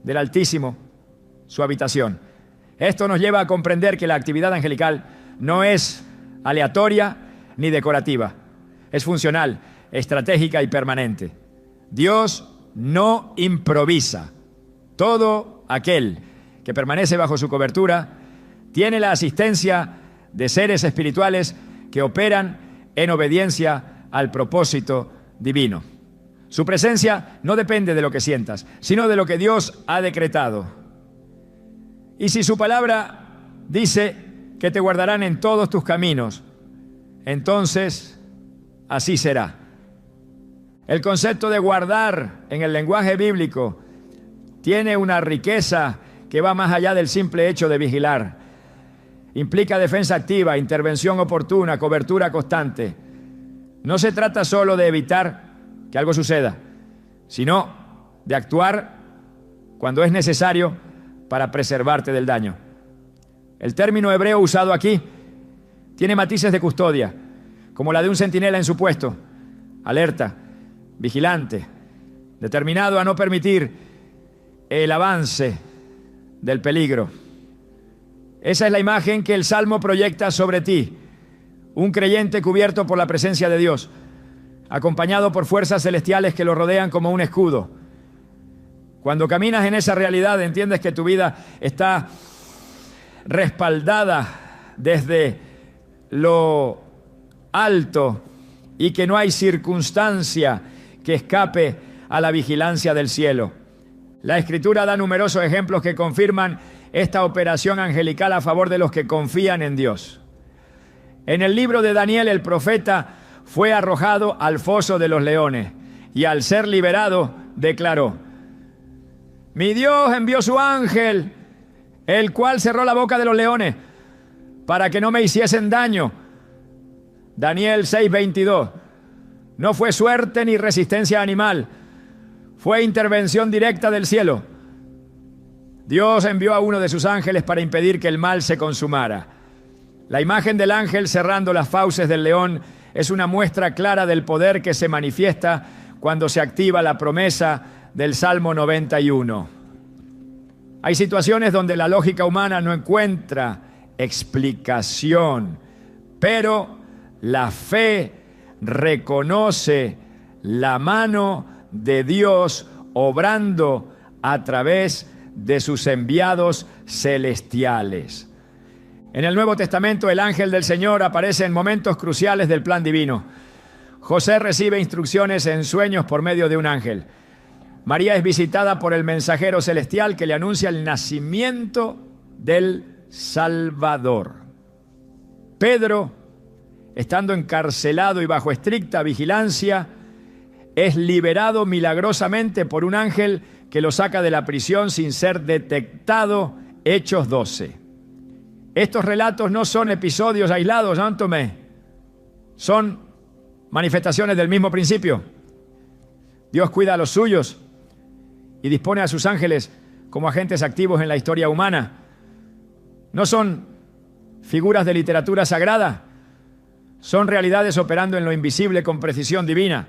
del Altísimo su habitación. Esto nos lleva a comprender que la actividad angelical no es aleatoria ni decorativa. Es funcional, estratégica y permanente. Dios no improvisa. Todo aquel que permanece bajo su cobertura tiene la asistencia de seres espirituales que operan en obediencia al propósito divino. Su presencia no depende de lo que sientas, sino de lo que Dios ha decretado. Y si su palabra dice que te guardarán en todos tus caminos, entonces así será. El concepto de guardar en el lenguaje bíblico tiene una riqueza que va más allá del simple hecho de vigilar. Implica defensa activa, intervención oportuna, cobertura constante. No se trata solo de evitar que algo suceda, sino de actuar cuando es necesario para preservarte del daño. El término hebreo usado aquí tiene matices de custodia, como la de un centinela en su puesto, alerta, vigilante, determinado a no permitir el avance del peligro. Esa es la imagen que el Salmo proyecta sobre ti, un creyente cubierto por la presencia de Dios, acompañado por fuerzas celestiales que lo rodean como un escudo. Cuando caminas en esa realidad, entiendes que tu vida está respaldada desde lo alto y que no hay circunstancia que escape a la vigilancia del cielo. La Escritura da numerosos ejemplos que confirman esta operación angelical a favor de los que confían en Dios. En el libro de Daniel, el profeta fue arrojado al foso de los leones y al ser liberado declaró: mi Dios envió su ángel, el cual cerró la boca de los leones para que no me hiciesen daño. Daniel 6:22. No fue suerte ni resistencia animal, fue intervención directa del cielo. Dios envió a uno de sus ángeles para impedir que el mal se consumara. La imagen del ángel cerrando las fauces del león es una muestra clara del poder que se manifiesta cuando se activa la promesa del Salmo 91. Hay situaciones donde la lógica humana no encuentra explicación, pero la fe reconoce la mano de Dios obrando a través de sus enviados celestiales. En el Nuevo Testamento, el ángel del Señor aparece en momentos cruciales del plan divino. José recibe instrucciones en sueños por medio de un ángel. María es visitada por el mensajero celestial que le anuncia el nacimiento del Salvador. Pedro, estando encarcelado y bajo estricta vigilancia, es liberado milagrosamente por un ángel que lo saca de la prisión sin ser detectado. Hechos 12. Estos relatos no son episodios aislados, ¿no, Tomé? Son manifestaciones del mismo principio. Dios cuida a los suyos y dispone a sus ángeles como agentes activos en la historia humana. No son figuras de literatura sagrada, son realidades operando en lo invisible con precisión divina.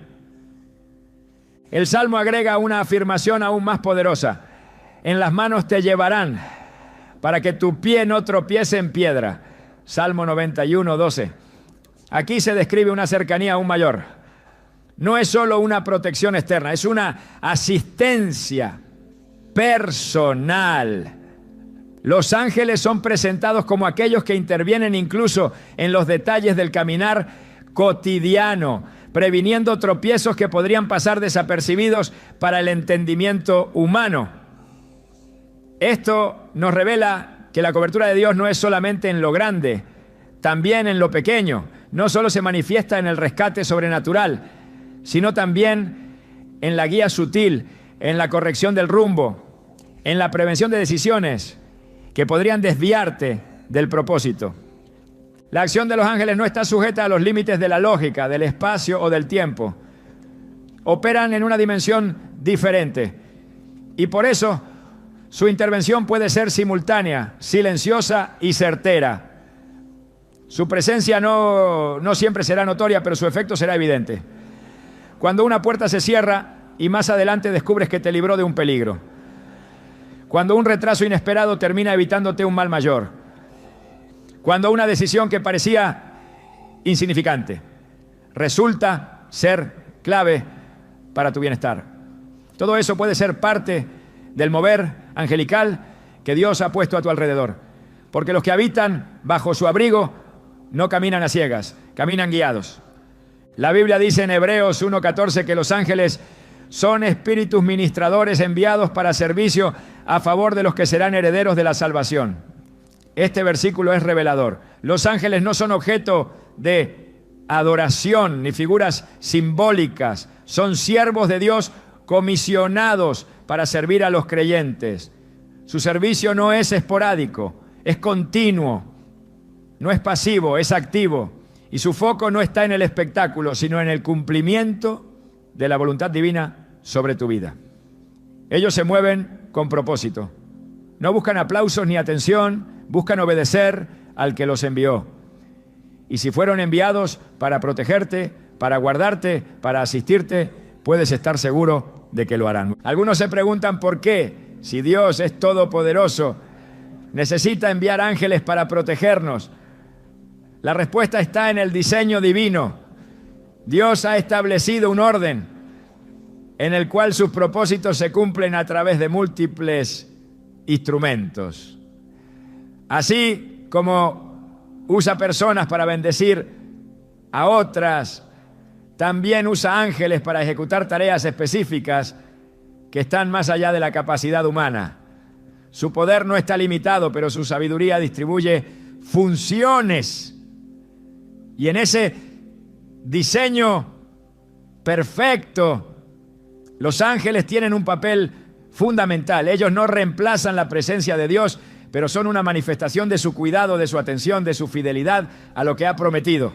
El Salmo agrega una afirmación aún más poderosa: en las manos te llevarán para que tu pie no tropiece en piedra. Salmo 91, 12. Aquí se describe una cercanía aún mayor. No es solo una protección externa, es una asistencia personal. Los ángeles son presentados como aquellos que intervienen incluso en los detalles del caminar cotidiano, previniendo tropiezos que podrían pasar desapercibidos para el entendimiento humano. Esto nos revela que la cobertura de Dios no es solamente en lo grande, también en lo pequeño. No solo se manifiesta en el rescate sobrenatural, sino también en la guía sutil, en la corrección del rumbo, en la prevención de decisiones que podrían desviarte del propósito. La acción de los ángeles no está sujeta a los límites de la lógica, del espacio o del tiempo. Operan en una dimensión diferente y por eso su intervención puede ser simultánea, silenciosa y certera. Su presencia no siempre será notoria, pero su efecto será evidente. Cuando una puerta se cierra y más adelante descubres que te libró de un peligro. Cuando un retraso inesperado termina evitándote un mal mayor. Cuando una decisión que parecía insignificante resulta ser clave para tu bienestar. Todo eso puede ser parte del mover angelical que Dios ha puesto a tu alrededor. Porque los que habitan bajo su abrigo no caminan a ciegas, caminan guiados. La Biblia dice en Hebreos 1:14 que los ángeles son espíritus ministradores enviados para servicio a favor de los que serán herederos de la salvación. Este versículo es revelador. Los ángeles no son objeto de adoración ni figuras simbólicas. Son siervos de Dios comisionados para servir a los creyentes. Su servicio no es esporádico, es continuo, no es pasivo, es activo. Y su foco no está en el espectáculo, sino en el cumplimiento de la voluntad divina sobre tu vida. Ellos se mueven con propósito. No buscan aplausos ni atención, buscan obedecer al que los envió. Y si fueron enviados para protegerte, para guardarte, para asistirte, puedes estar seguro de que lo harán. Algunos se preguntan por qué, si Dios es todopoderoso, necesita enviar ángeles para protegernos. La respuesta está en el diseño divino. Dios ha establecido un orden en el cual sus propósitos se cumplen a través de múltiples instrumentos. Así como usa personas para bendecir a otras, también usa ángeles para ejecutar tareas específicas que están más allá de la capacidad humana. Su poder no está limitado, pero su sabiduría distribuye funciones. Y en ese diseño perfecto, los ángeles tienen un papel fundamental. Ellos no reemplazan la presencia de Dios, pero son una manifestación de su cuidado, de su atención, de su fidelidad a lo que ha prometido.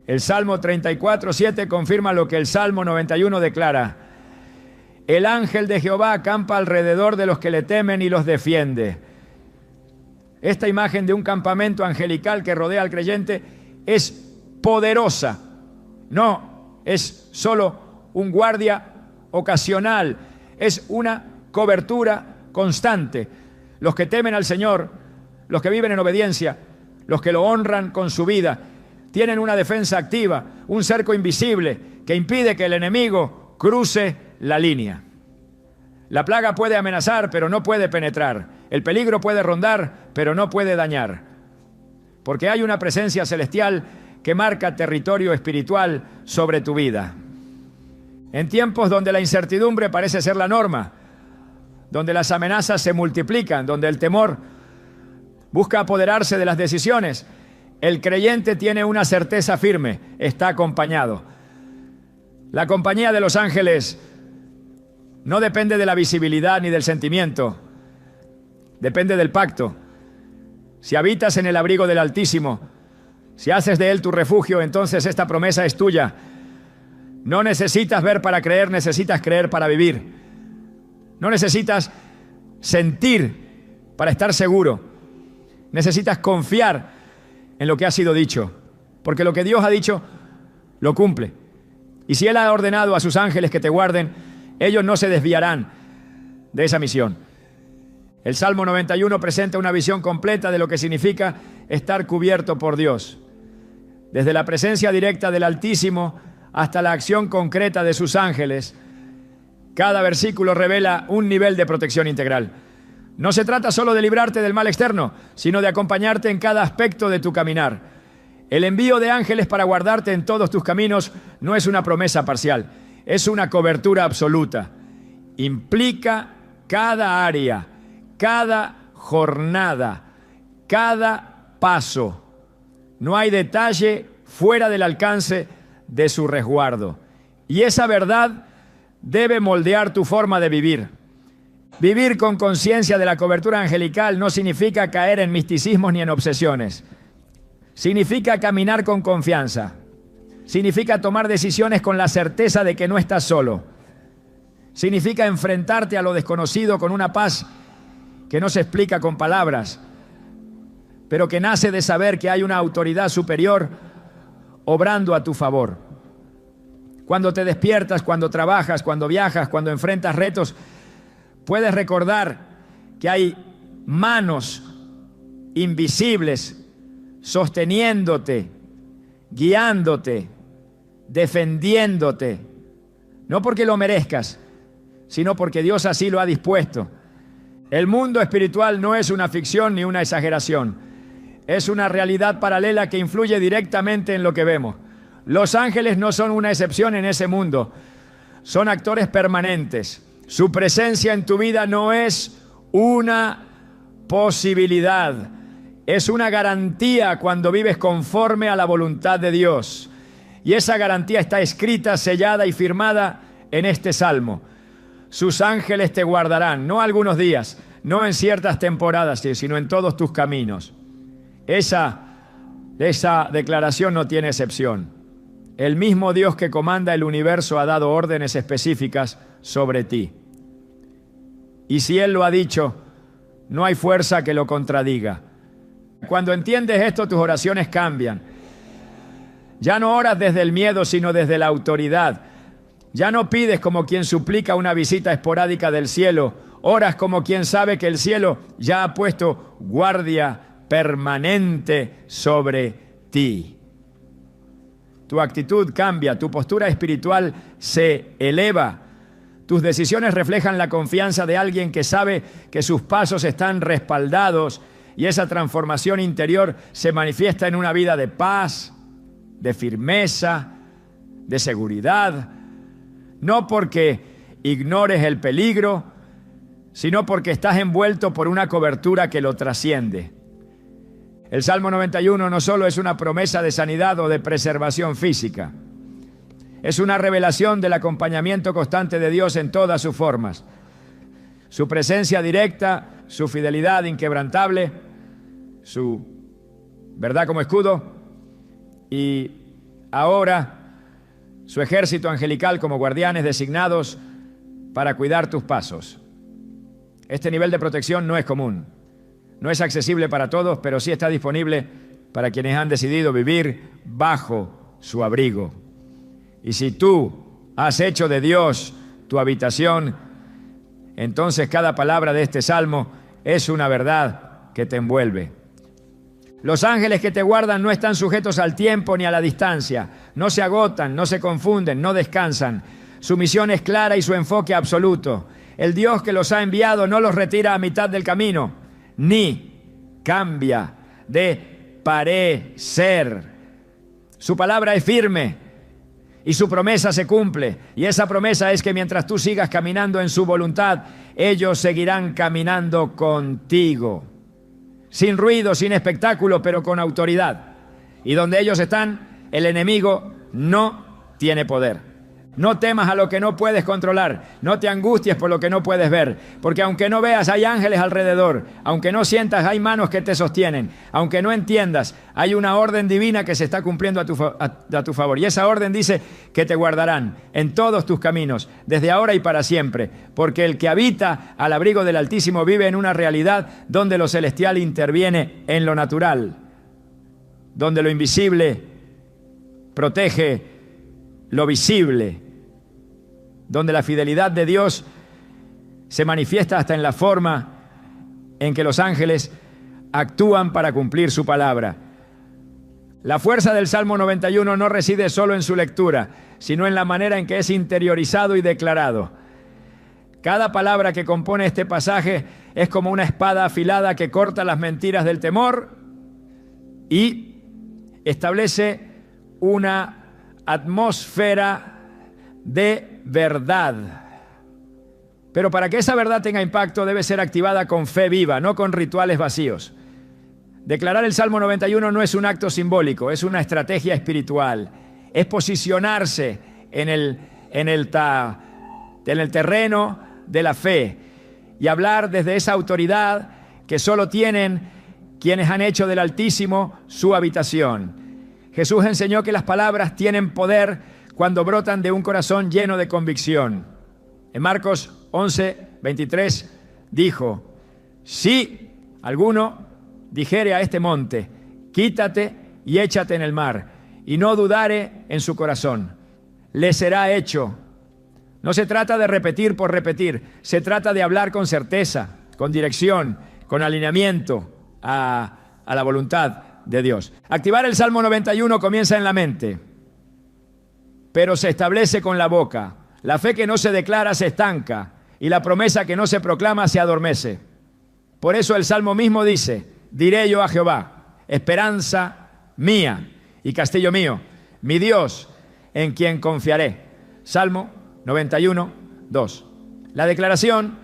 El Salmo 34:7 confirma lo que el Salmo 91 declara. El ángel de Jehová acampa alrededor de los que le temen y los defiende. Esta imagen de un campamento angelical que rodea al creyente es poderosa. No es solo un guardia ocasional, es una cobertura constante. Los que temen al Señor, los que viven en obediencia, los que lo honran con su vida, tienen una defensa activa, un cerco invisible que impide que el enemigo cruce la línea. La plaga puede amenazar, pero no puede penetrar. El peligro puede rondar, pero no puede dañar. Porque hay una presencia celestial que marca territorio espiritual sobre tu vida. En tiempos donde la incertidumbre parece ser la norma, donde las amenazas se multiplican, donde el temor busca apoderarse de las decisiones, el creyente tiene una certeza firme: está acompañado. La compañía de los ángeles no depende de la visibilidad ni del sentimiento, depende del pacto. Si habitas en el abrigo del Altísimo, si haces de Él tu refugio, entonces esta promesa es tuya. No necesitas ver para creer, necesitas creer para vivir. No necesitas sentir para estar seguro. Necesitas confiar en lo que ha sido dicho, porque lo que Dios ha dicho, lo cumple. Y si Él ha ordenado a sus ángeles que te guarden, ellos no se desviarán de esa misión. El Salmo 91 presenta una visión completa de lo que significa estar cubierto por Dios. Desde la presencia directa del Altísimo hasta la acción concreta de sus ángeles, cada versículo revela un nivel de protección integral. No se trata solo de librarte del mal externo, sino de acompañarte en cada aspecto de tu caminar. El envío de ángeles para guardarte en todos tus caminos no es una promesa parcial, es una cobertura absoluta. Implica cada área, cada jornada, cada paso. No hay detalle fuera del alcance de su resguardo. Y esa verdad debe moldear tu forma de vivir. Vivir con conciencia de la cobertura angelical no significa caer en misticismos ni en obsesiones. Significa caminar con confianza. Significa tomar decisiones con la certeza de que no estás solo. Significa enfrentarte a lo desconocido con una paz que no se explica con palabras, pero que nace de saber que hay una autoridad superior obrando a tu favor. Cuando te despiertas, cuando trabajas, cuando viajas, cuando enfrentas retos, puedes recordar que hay manos invisibles sosteniéndote, guiándote, defendiéndote, no porque lo merezcas, sino porque Dios así lo ha dispuesto. El mundo espiritual no es una ficción ni una exageración, es una realidad paralela que influye directamente en lo que vemos. Los ángeles no son una excepción en ese mundo, son actores permanentes. Su presencia en tu vida no es una posibilidad, es una garantía cuando vives conforme a la voluntad de Dios. Y esa garantía está escrita, sellada y firmada en este salmo. Sus ángeles te guardarán, no algunos días, no en ciertas temporadas, sino en todos tus caminos. Esa declaración no tiene excepción. El mismo Dios que comanda el universo ha dado órdenes específicas sobre ti. Y si Él lo ha dicho, no hay fuerza que lo contradiga. Cuando entiendes esto, tus oraciones cambian. Ya no oras desde el miedo, sino desde la autoridad. Ya no pides como quien suplica una visita esporádica del cielo. Oras como quien sabe que el cielo ya ha puesto guardia permanente sobre ti. Tu actitud cambia, tu postura espiritual se eleva. Tus decisiones reflejan la confianza de alguien que sabe que sus pasos están respaldados y esa transformación interior se manifiesta en una vida de paz, de firmeza, de seguridad. No porque ignores el peligro, sino porque estás envuelto por una cobertura que lo trasciende. El Salmo 91 no solo es una promesa de sanidad o de preservación física, es una revelación del acompañamiento constante de Dios en todas sus formas. Su presencia directa, su fidelidad inquebrantable, su verdad como escudo y ahora su ejército angelical como guardianes designados para cuidar tus pasos. Este nivel de protección no es común, no es accesible para todos, pero sí está disponible para quienes han decidido vivir bajo su abrigo. Y si tú has hecho de Dios tu habitación, entonces cada palabra de este salmo es una verdad que te envuelve. Los ángeles que te guardan no están sujetos al tiempo ni a la distancia, no se agotan, no se confunden, no descansan. Su misión es clara y su enfoque absoluto. El Dios que los ha enviado no los retira a mitad del camino, ni cambia de parecer. Su palabra es firme y su promesa se cumple. Y esa promesa es que mientras tú sigas caminando en su voluntad, ellos seguirán caminando contigo. Sin ruido, sin espectáculo, pero con autoridad. Y donde ellos están, el enemigo no tiene poder. No temas a lo que no puedes controlar. No te angusties por lo que no puedes ver. Porque aunque no veas, hay ángeles alrededor. Aunque no sientas, hay manos que te sostienen. Aunque no entiendas, hay una orden divina que se está cumpliendo a tu favor. Y esa orden dice que te guardarán en todos tus caminos, desde ahora y para siempre. Porque el que habita al abrigo del Altísimo vive en una realidad donde lo celestial interviene en lo natural. Donde lo invisible protege lo visible, donde la fidelidad de Dios se manifiesta hasta en la forma en que los ángeles actúan para cumplir su palabra. La fuerza del Salmo 91 no reside solo en su lectura, sino en la manera en que es interiorizado y declarado. Cada palabra que compone este pasaje es como una espada afilada que corta las mentiras del temor y establece una atmósfera de verdad. Pero para que esa verdad tenga impacto debe ser activada con fe viva, no con rituales vacíos. Declarar el Salmo 91 no es un acto simbólico, es una estrategia espiritual. Es posicionarse en el terreno de la fe y hablar desde esa autoridad que solo tienen quienes han hecho del Altísimo su habitación. Jesús enseñó que las palabras tienen poder cuando brotan de un corazón lleno de convicción. En Marcos 11:23 dijo: si alguno dijere a este monte, quítate y échate en el mar, y no dudare en su corazón, le será hecho. No se trata de repetir por repetir, se trata de hablar con certeza, con dirección, con alineamiento a la voluntad de Dios. Activar el Salmo 91 comienza en la mente, pero se establece con la boca. La fe que no se declara se estanca y la promesa que no se proclama se adormece. Por eso el Salmo mismo dice: diré yo a Jehová, esperanza mía y castillo mío, mi Dios en quien confiaré. Salmo 91:2. La declaración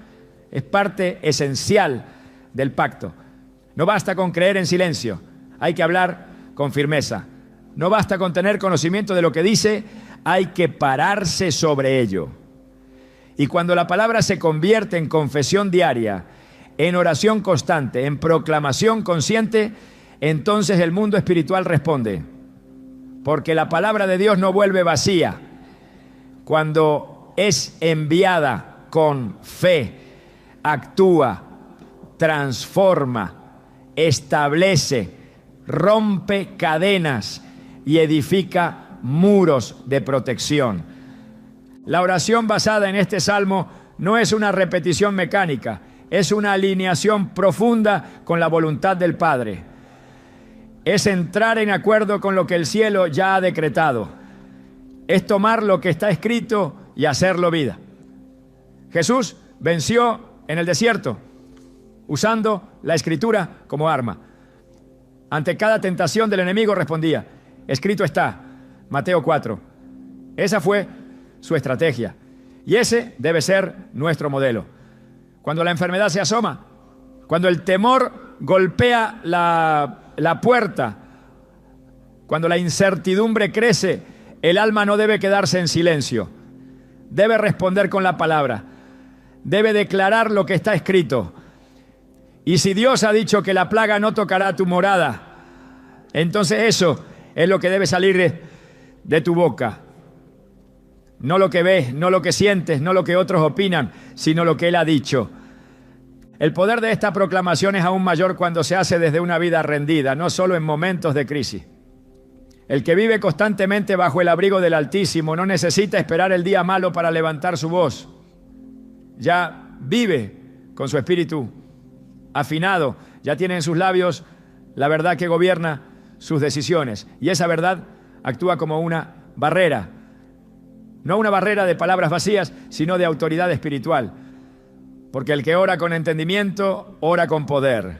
es parte esencial del pacto. No basta con creer en silencio. Hay que hablar con firmeza. No basta con tener conocimiento de lo que dice, hay que pararse sobre ello. Y cuando la palabra se convierte en confesión diaria, en oración constante, en proclamación consciente, entonces el mundo espiritual responde. Porque la palabra de Dios no vuelve vacía. Cuando es enviada con fe, actúa, transforma, establece, rompe cadenas y edifica muros de protección. La oración basada en este salmo no es una repetición mecánica, es una alineación profunda con la voluntad del Padre. Es entrar en acuerdo con lo que el cielo ya ha decretado. Es tomar lo que está escrito y hacerlo vida. Jesús venció en el desierto usando la escritura como arma. Ante cada tentación del enemigo respondía: escrito está, Mateo 4. Esa fue su estrategia. Y ese debe ser nuestro modelo. Cuando la enfermedad se asoma, cuando el temor golpea la puerta, cuando la incertidumbre crece, el alma no debe quedarse en silencio. Debe responder con la palabra. Debe declarar lo que está escrito. Y si Dios ha dicho que la plaga no tocará tu morada, entonces eso es lo que debe salir de tu boca. No lo que ves, no lo que sientes, no lo que otros opinan, sino lo que Él ha dicho. El poder de esta proclamación es aún mayor cuando se hace desde una vida rendida, no solo en momentos de crisis. El que vive constantemente bajo el abrigo del Altísimo no necesita esperar el día malo para levantar su voz. Ya vive con su espíritu afinado, ya tiene en sus labios la verdad que gobierna sus decisiones. Y esa verdad actúa como una barrera. No una barrera de palabras vacías, sino de autoridad espiritual. Porque el que ora con entendimiento, ora con poder.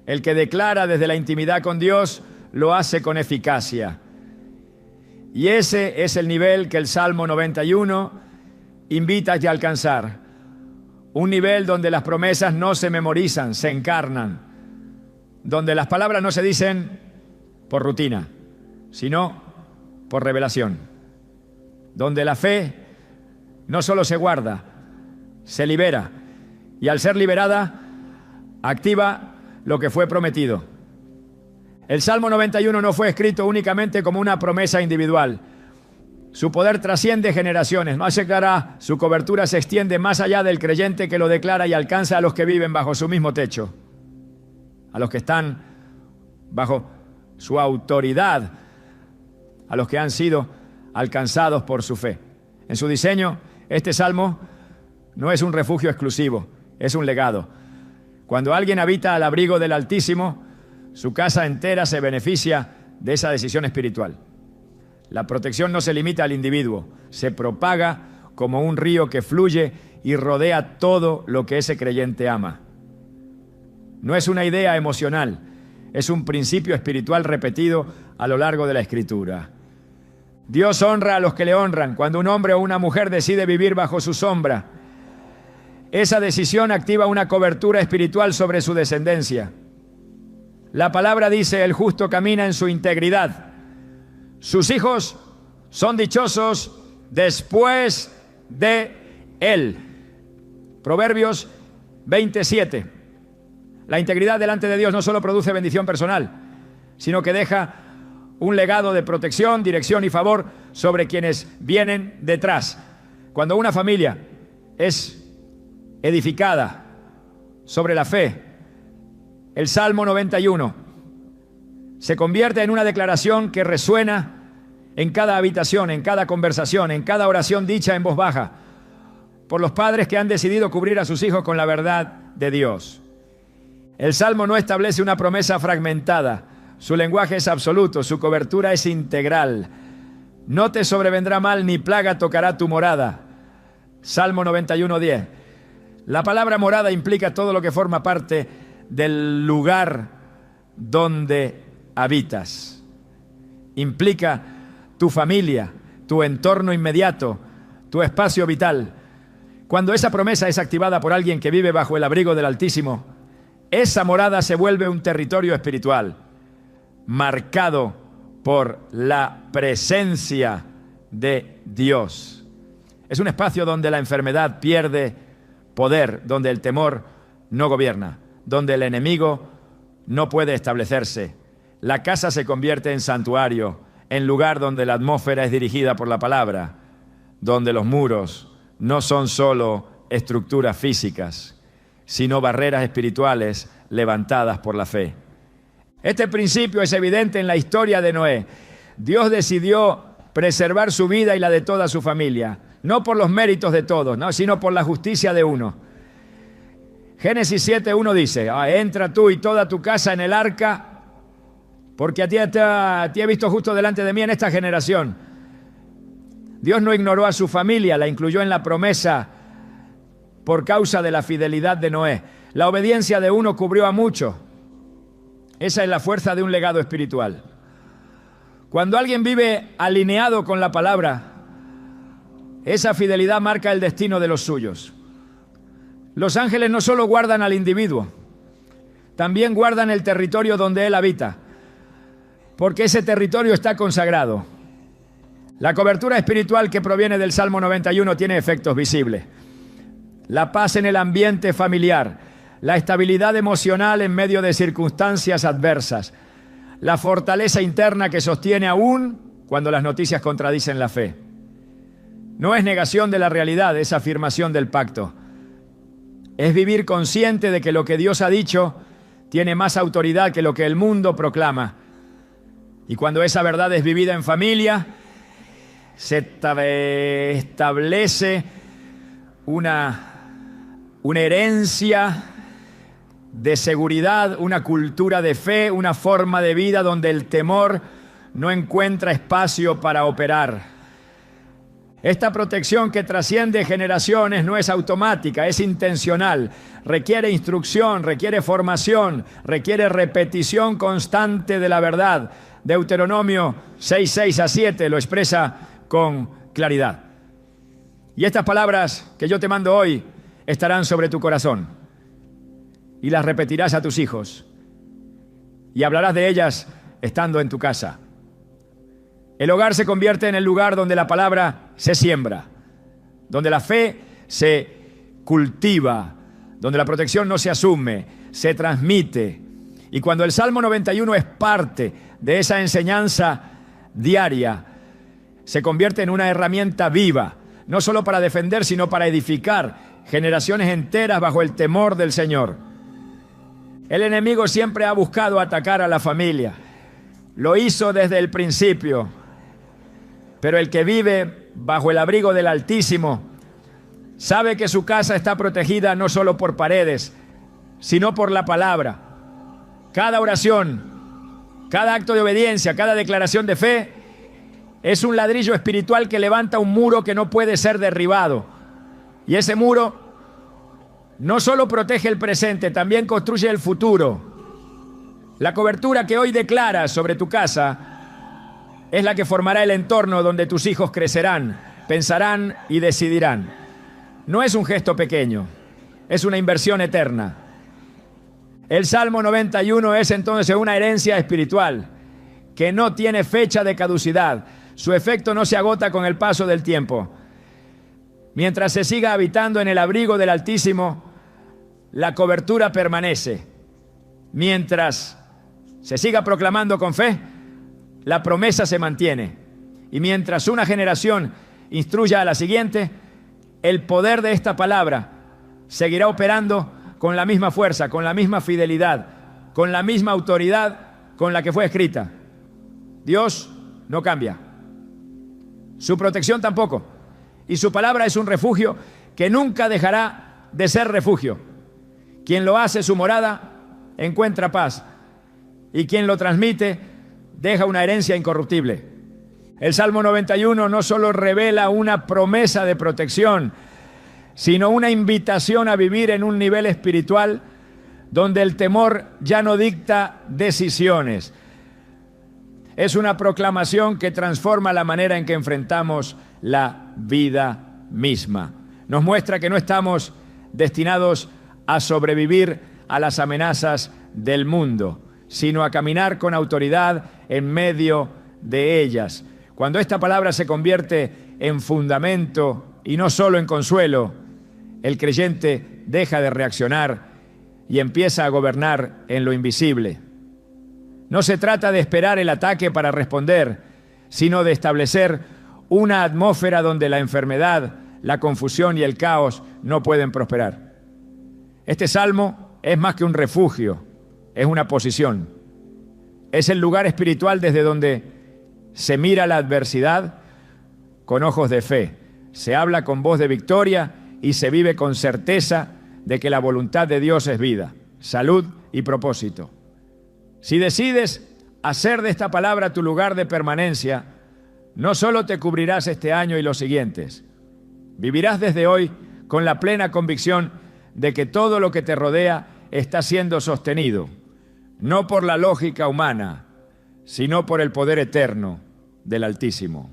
El que declara desde la intimidad con Dios, lo hace con eficacia. Y ese es el nivel que el Salmo 91 invita a alcanzar. Un nivel donde las promesas no se memorizan, se encarnan. Donde las palabras no se dicen por rutina, sino por revelación. Donde la fe no solo se guarda, se libera. Y al ser liberada, activa lo que fue prometido. El Salmo 91 no fue escrito únicamente como una promesa individual. Su poder trasciende generaciones. Más se clara, su cobertura se extiende más allá del creyente que lo declara y alcanza a los que viven bajo su mismo techo. A los que están bajo su autoridad, a los que han sido alcanzados por su fe. En su diseño, este salmo no es un refugio exclusivo, es un legado. Cuando alguien habita al abrigo del Altísimo, su casa entera se beneficia de esa decisión espiritual. La protección no se limita al individuo, se propaga como un río que fluye y rodea todo lo que ese creyente ama. No es una idea emocional, es un principio espiritual repetido a lo largo de la Escritura. Dios honra a los que le honran. Cuando un hombre o una mujer decide vivir bajo su sombra, esa decisión activa una cobertura espiritual sobre su descendencia. La palabra dice: el justo camina en su integridad. Sus hijos son dichosos después de él. Proverbios 27. La integridad delante de Dios no solo produce bendición personal, sino que deja un legado de protección, dirección y favor sobre quienes vienen detrás. Cuando una familia es edificada sobre la fe, el Salmo 91 se convierte en una declaración que resuena en cada habitación, en cada conversación, en cada oración dicha en voz baja, por los padres que han decidido cubrir a sus hijos con la verdad de Dios. El Salmo no establece una promesa fragmentada. Su lenguaje es absoluto, su cobertura es integral. No te sobrevendrá mal ni plaga tocará tu morada. Salmo 91:10. La palabra morada implica todo lo que forma parte del lugar donde habitas. Implica tu familia, tu entorno inmediato, tu espacio vital. Cuando esa promesa es activada por alguien que vive bajo el abrigo del Altísimo, esa morada se vuelve un territorio espiritual, marcado por la presencia de Dios. Es un espacio donde la enfermedad pierde poder, donde el temor no gobierna, donde el enemigo no puede establecerse. La casa se convierte en santuario, en lugar donde la atmósfera es dirigida por la palabra, donde los muros no son solo estructuras físicas, sino barreras espirituales levantadas por la fe. Este principio es evidente en la historia de Noé. Dios decidió preservar su vida y la de toda su familia, no por los méritos de todos, ¿no?, sino por la justicia de uno. Génesis 7:1 dice: entra tú y toda tu casa en el arca, porque a ti he visto justo delante de mí en esta generación. Dios no ignoró a su familia, la incluyó en la promesa por causa de la fidelidad de Noé. La obediencia de uno cubrió a muchos. Esa es la fuerza de un legado espiritual. Cuando alguien vive alineado con la palabra, esa fidelidad marca el destino de los suyos. Los ángeles no solo guardan al individuo, también guardan el territorio donde él habita, porque ese territorio está consagrado. La cobertura espiritual que proviene del Salmo 91 tiene efectos visibles. La paz en el ambiente familiar, la estabilidad emocional en medio de circunstancias adversas, la fortaleza interna que sostiene aún cuando las noticias contradicen la fe. No es negación de la realidad, es afirmación del pacto. Es vivir consciente de que lo que Dios ha dicho tiene más autoridad que lo que el mundo proclama. Y cuando esa verdad es vivida en familia, se establece una herencia de seguridad, una cultura de fe, una forma de vida donde el temor no encuentra espacio para operar. Esta protección que trasciende generaciones no es automática, es intencional. Requiere instrucción, requiere formación, requiere repetición constante de la verdad. Deuteronomio 6:6-7 lo expresa con claridad. Y estas palabras que yo te mando hoy estarán sobre tu corazón y las repetirás a tus hijos y hablarás de ellas estando en tu casa. El hogar se convierte en el lugar donde la palabra se siembra, donde la fe se cultiva, donde la protección no se asume, se transmite. Y cuando el Salmo 91 es parte de esa enseñanza diaria, se convierte en una herramienta viva, no solo para defender, sino para edificar generaciones enteras bajo el temor del Señor. El enemigo siempre ha buscado atacar a la familia. Lo hizo desde el principio. Pero el que vive bajo el abrigo del Altísimo sabe que su casa está protegida no solo por paredes, sino por la palabra. Cada oración, cada acto de obediencia, cada declaración de fe es un ladrillo espiritual que levanta un muro que no puede ser derribado. Y ese muro no solo protege el presente, también construye el futuro. La cobertura que hoy declaras sobre tu casa es la que formará el entorno donde tus hijos crecerán, pensarán y decidirán. No es un gesto pequeño, es una inversión eterna. El Salmo 91 es entonces una herencia espiritual que no tiene fecha de caducidad. Su efecto no se agota con el paso del tiempo. Mientras se siga habitando en el abrigo del Altísimo, la cobertura permanece. Mientras se siga proclamando con fe, la promesa se mantiene. Y mientras una generación instruya a la siguiente, el poder de esta palabra seguirá operando con la misma fuerza, con la misma fidelidad, con la misma autoridad con la que fue escrita. Dios no cambia. Su protección tampoco. Y su palabra es un refugio que nunca dejará de ser refugio. Quien lo hace su morada encuentra paz. Y quien lo transmite deja una herencia incorruptible. El Salmo 91 no solo revela una promesa de protección, sino una invitación a vivir en un nivel espiritual donde el temor ya no dicta decisiones. Es una proclamación que transforma la manera en que enfrentamos la vida misma. Nos muestra que no estamos destinados a sobrevivir a las amenazas del mundo, sino a caminar con autoridad en medio de ellas. Cuando esta palabra se convierte en fundamento y no solo en consuelo, el creyente deja de reaccionar y empieza a gobernar en lo invisible. No se trata de esperar el ataque para responder, sino de establecer una atmósfera donde la enfermedad, la confusión y el caos no pueden prosperar. Este salmo es más que un refugio, es una posición. Es el lugar espiritual desde donde se mira la adversidad con ojos de fe, se habla con voz de victoria y se vive con certeza de que la voluntad de Dios es vida, salud y propósito. Si decides hacer de esta palabra tu lugar de permanencia, no solo te cubrirás este año y los siguientes, vivirás desde hoy con la plena convicción de que todo lo que te rodea está siendo sostenido, no por la lógica humana, sino por el poder eterno del Altísimo.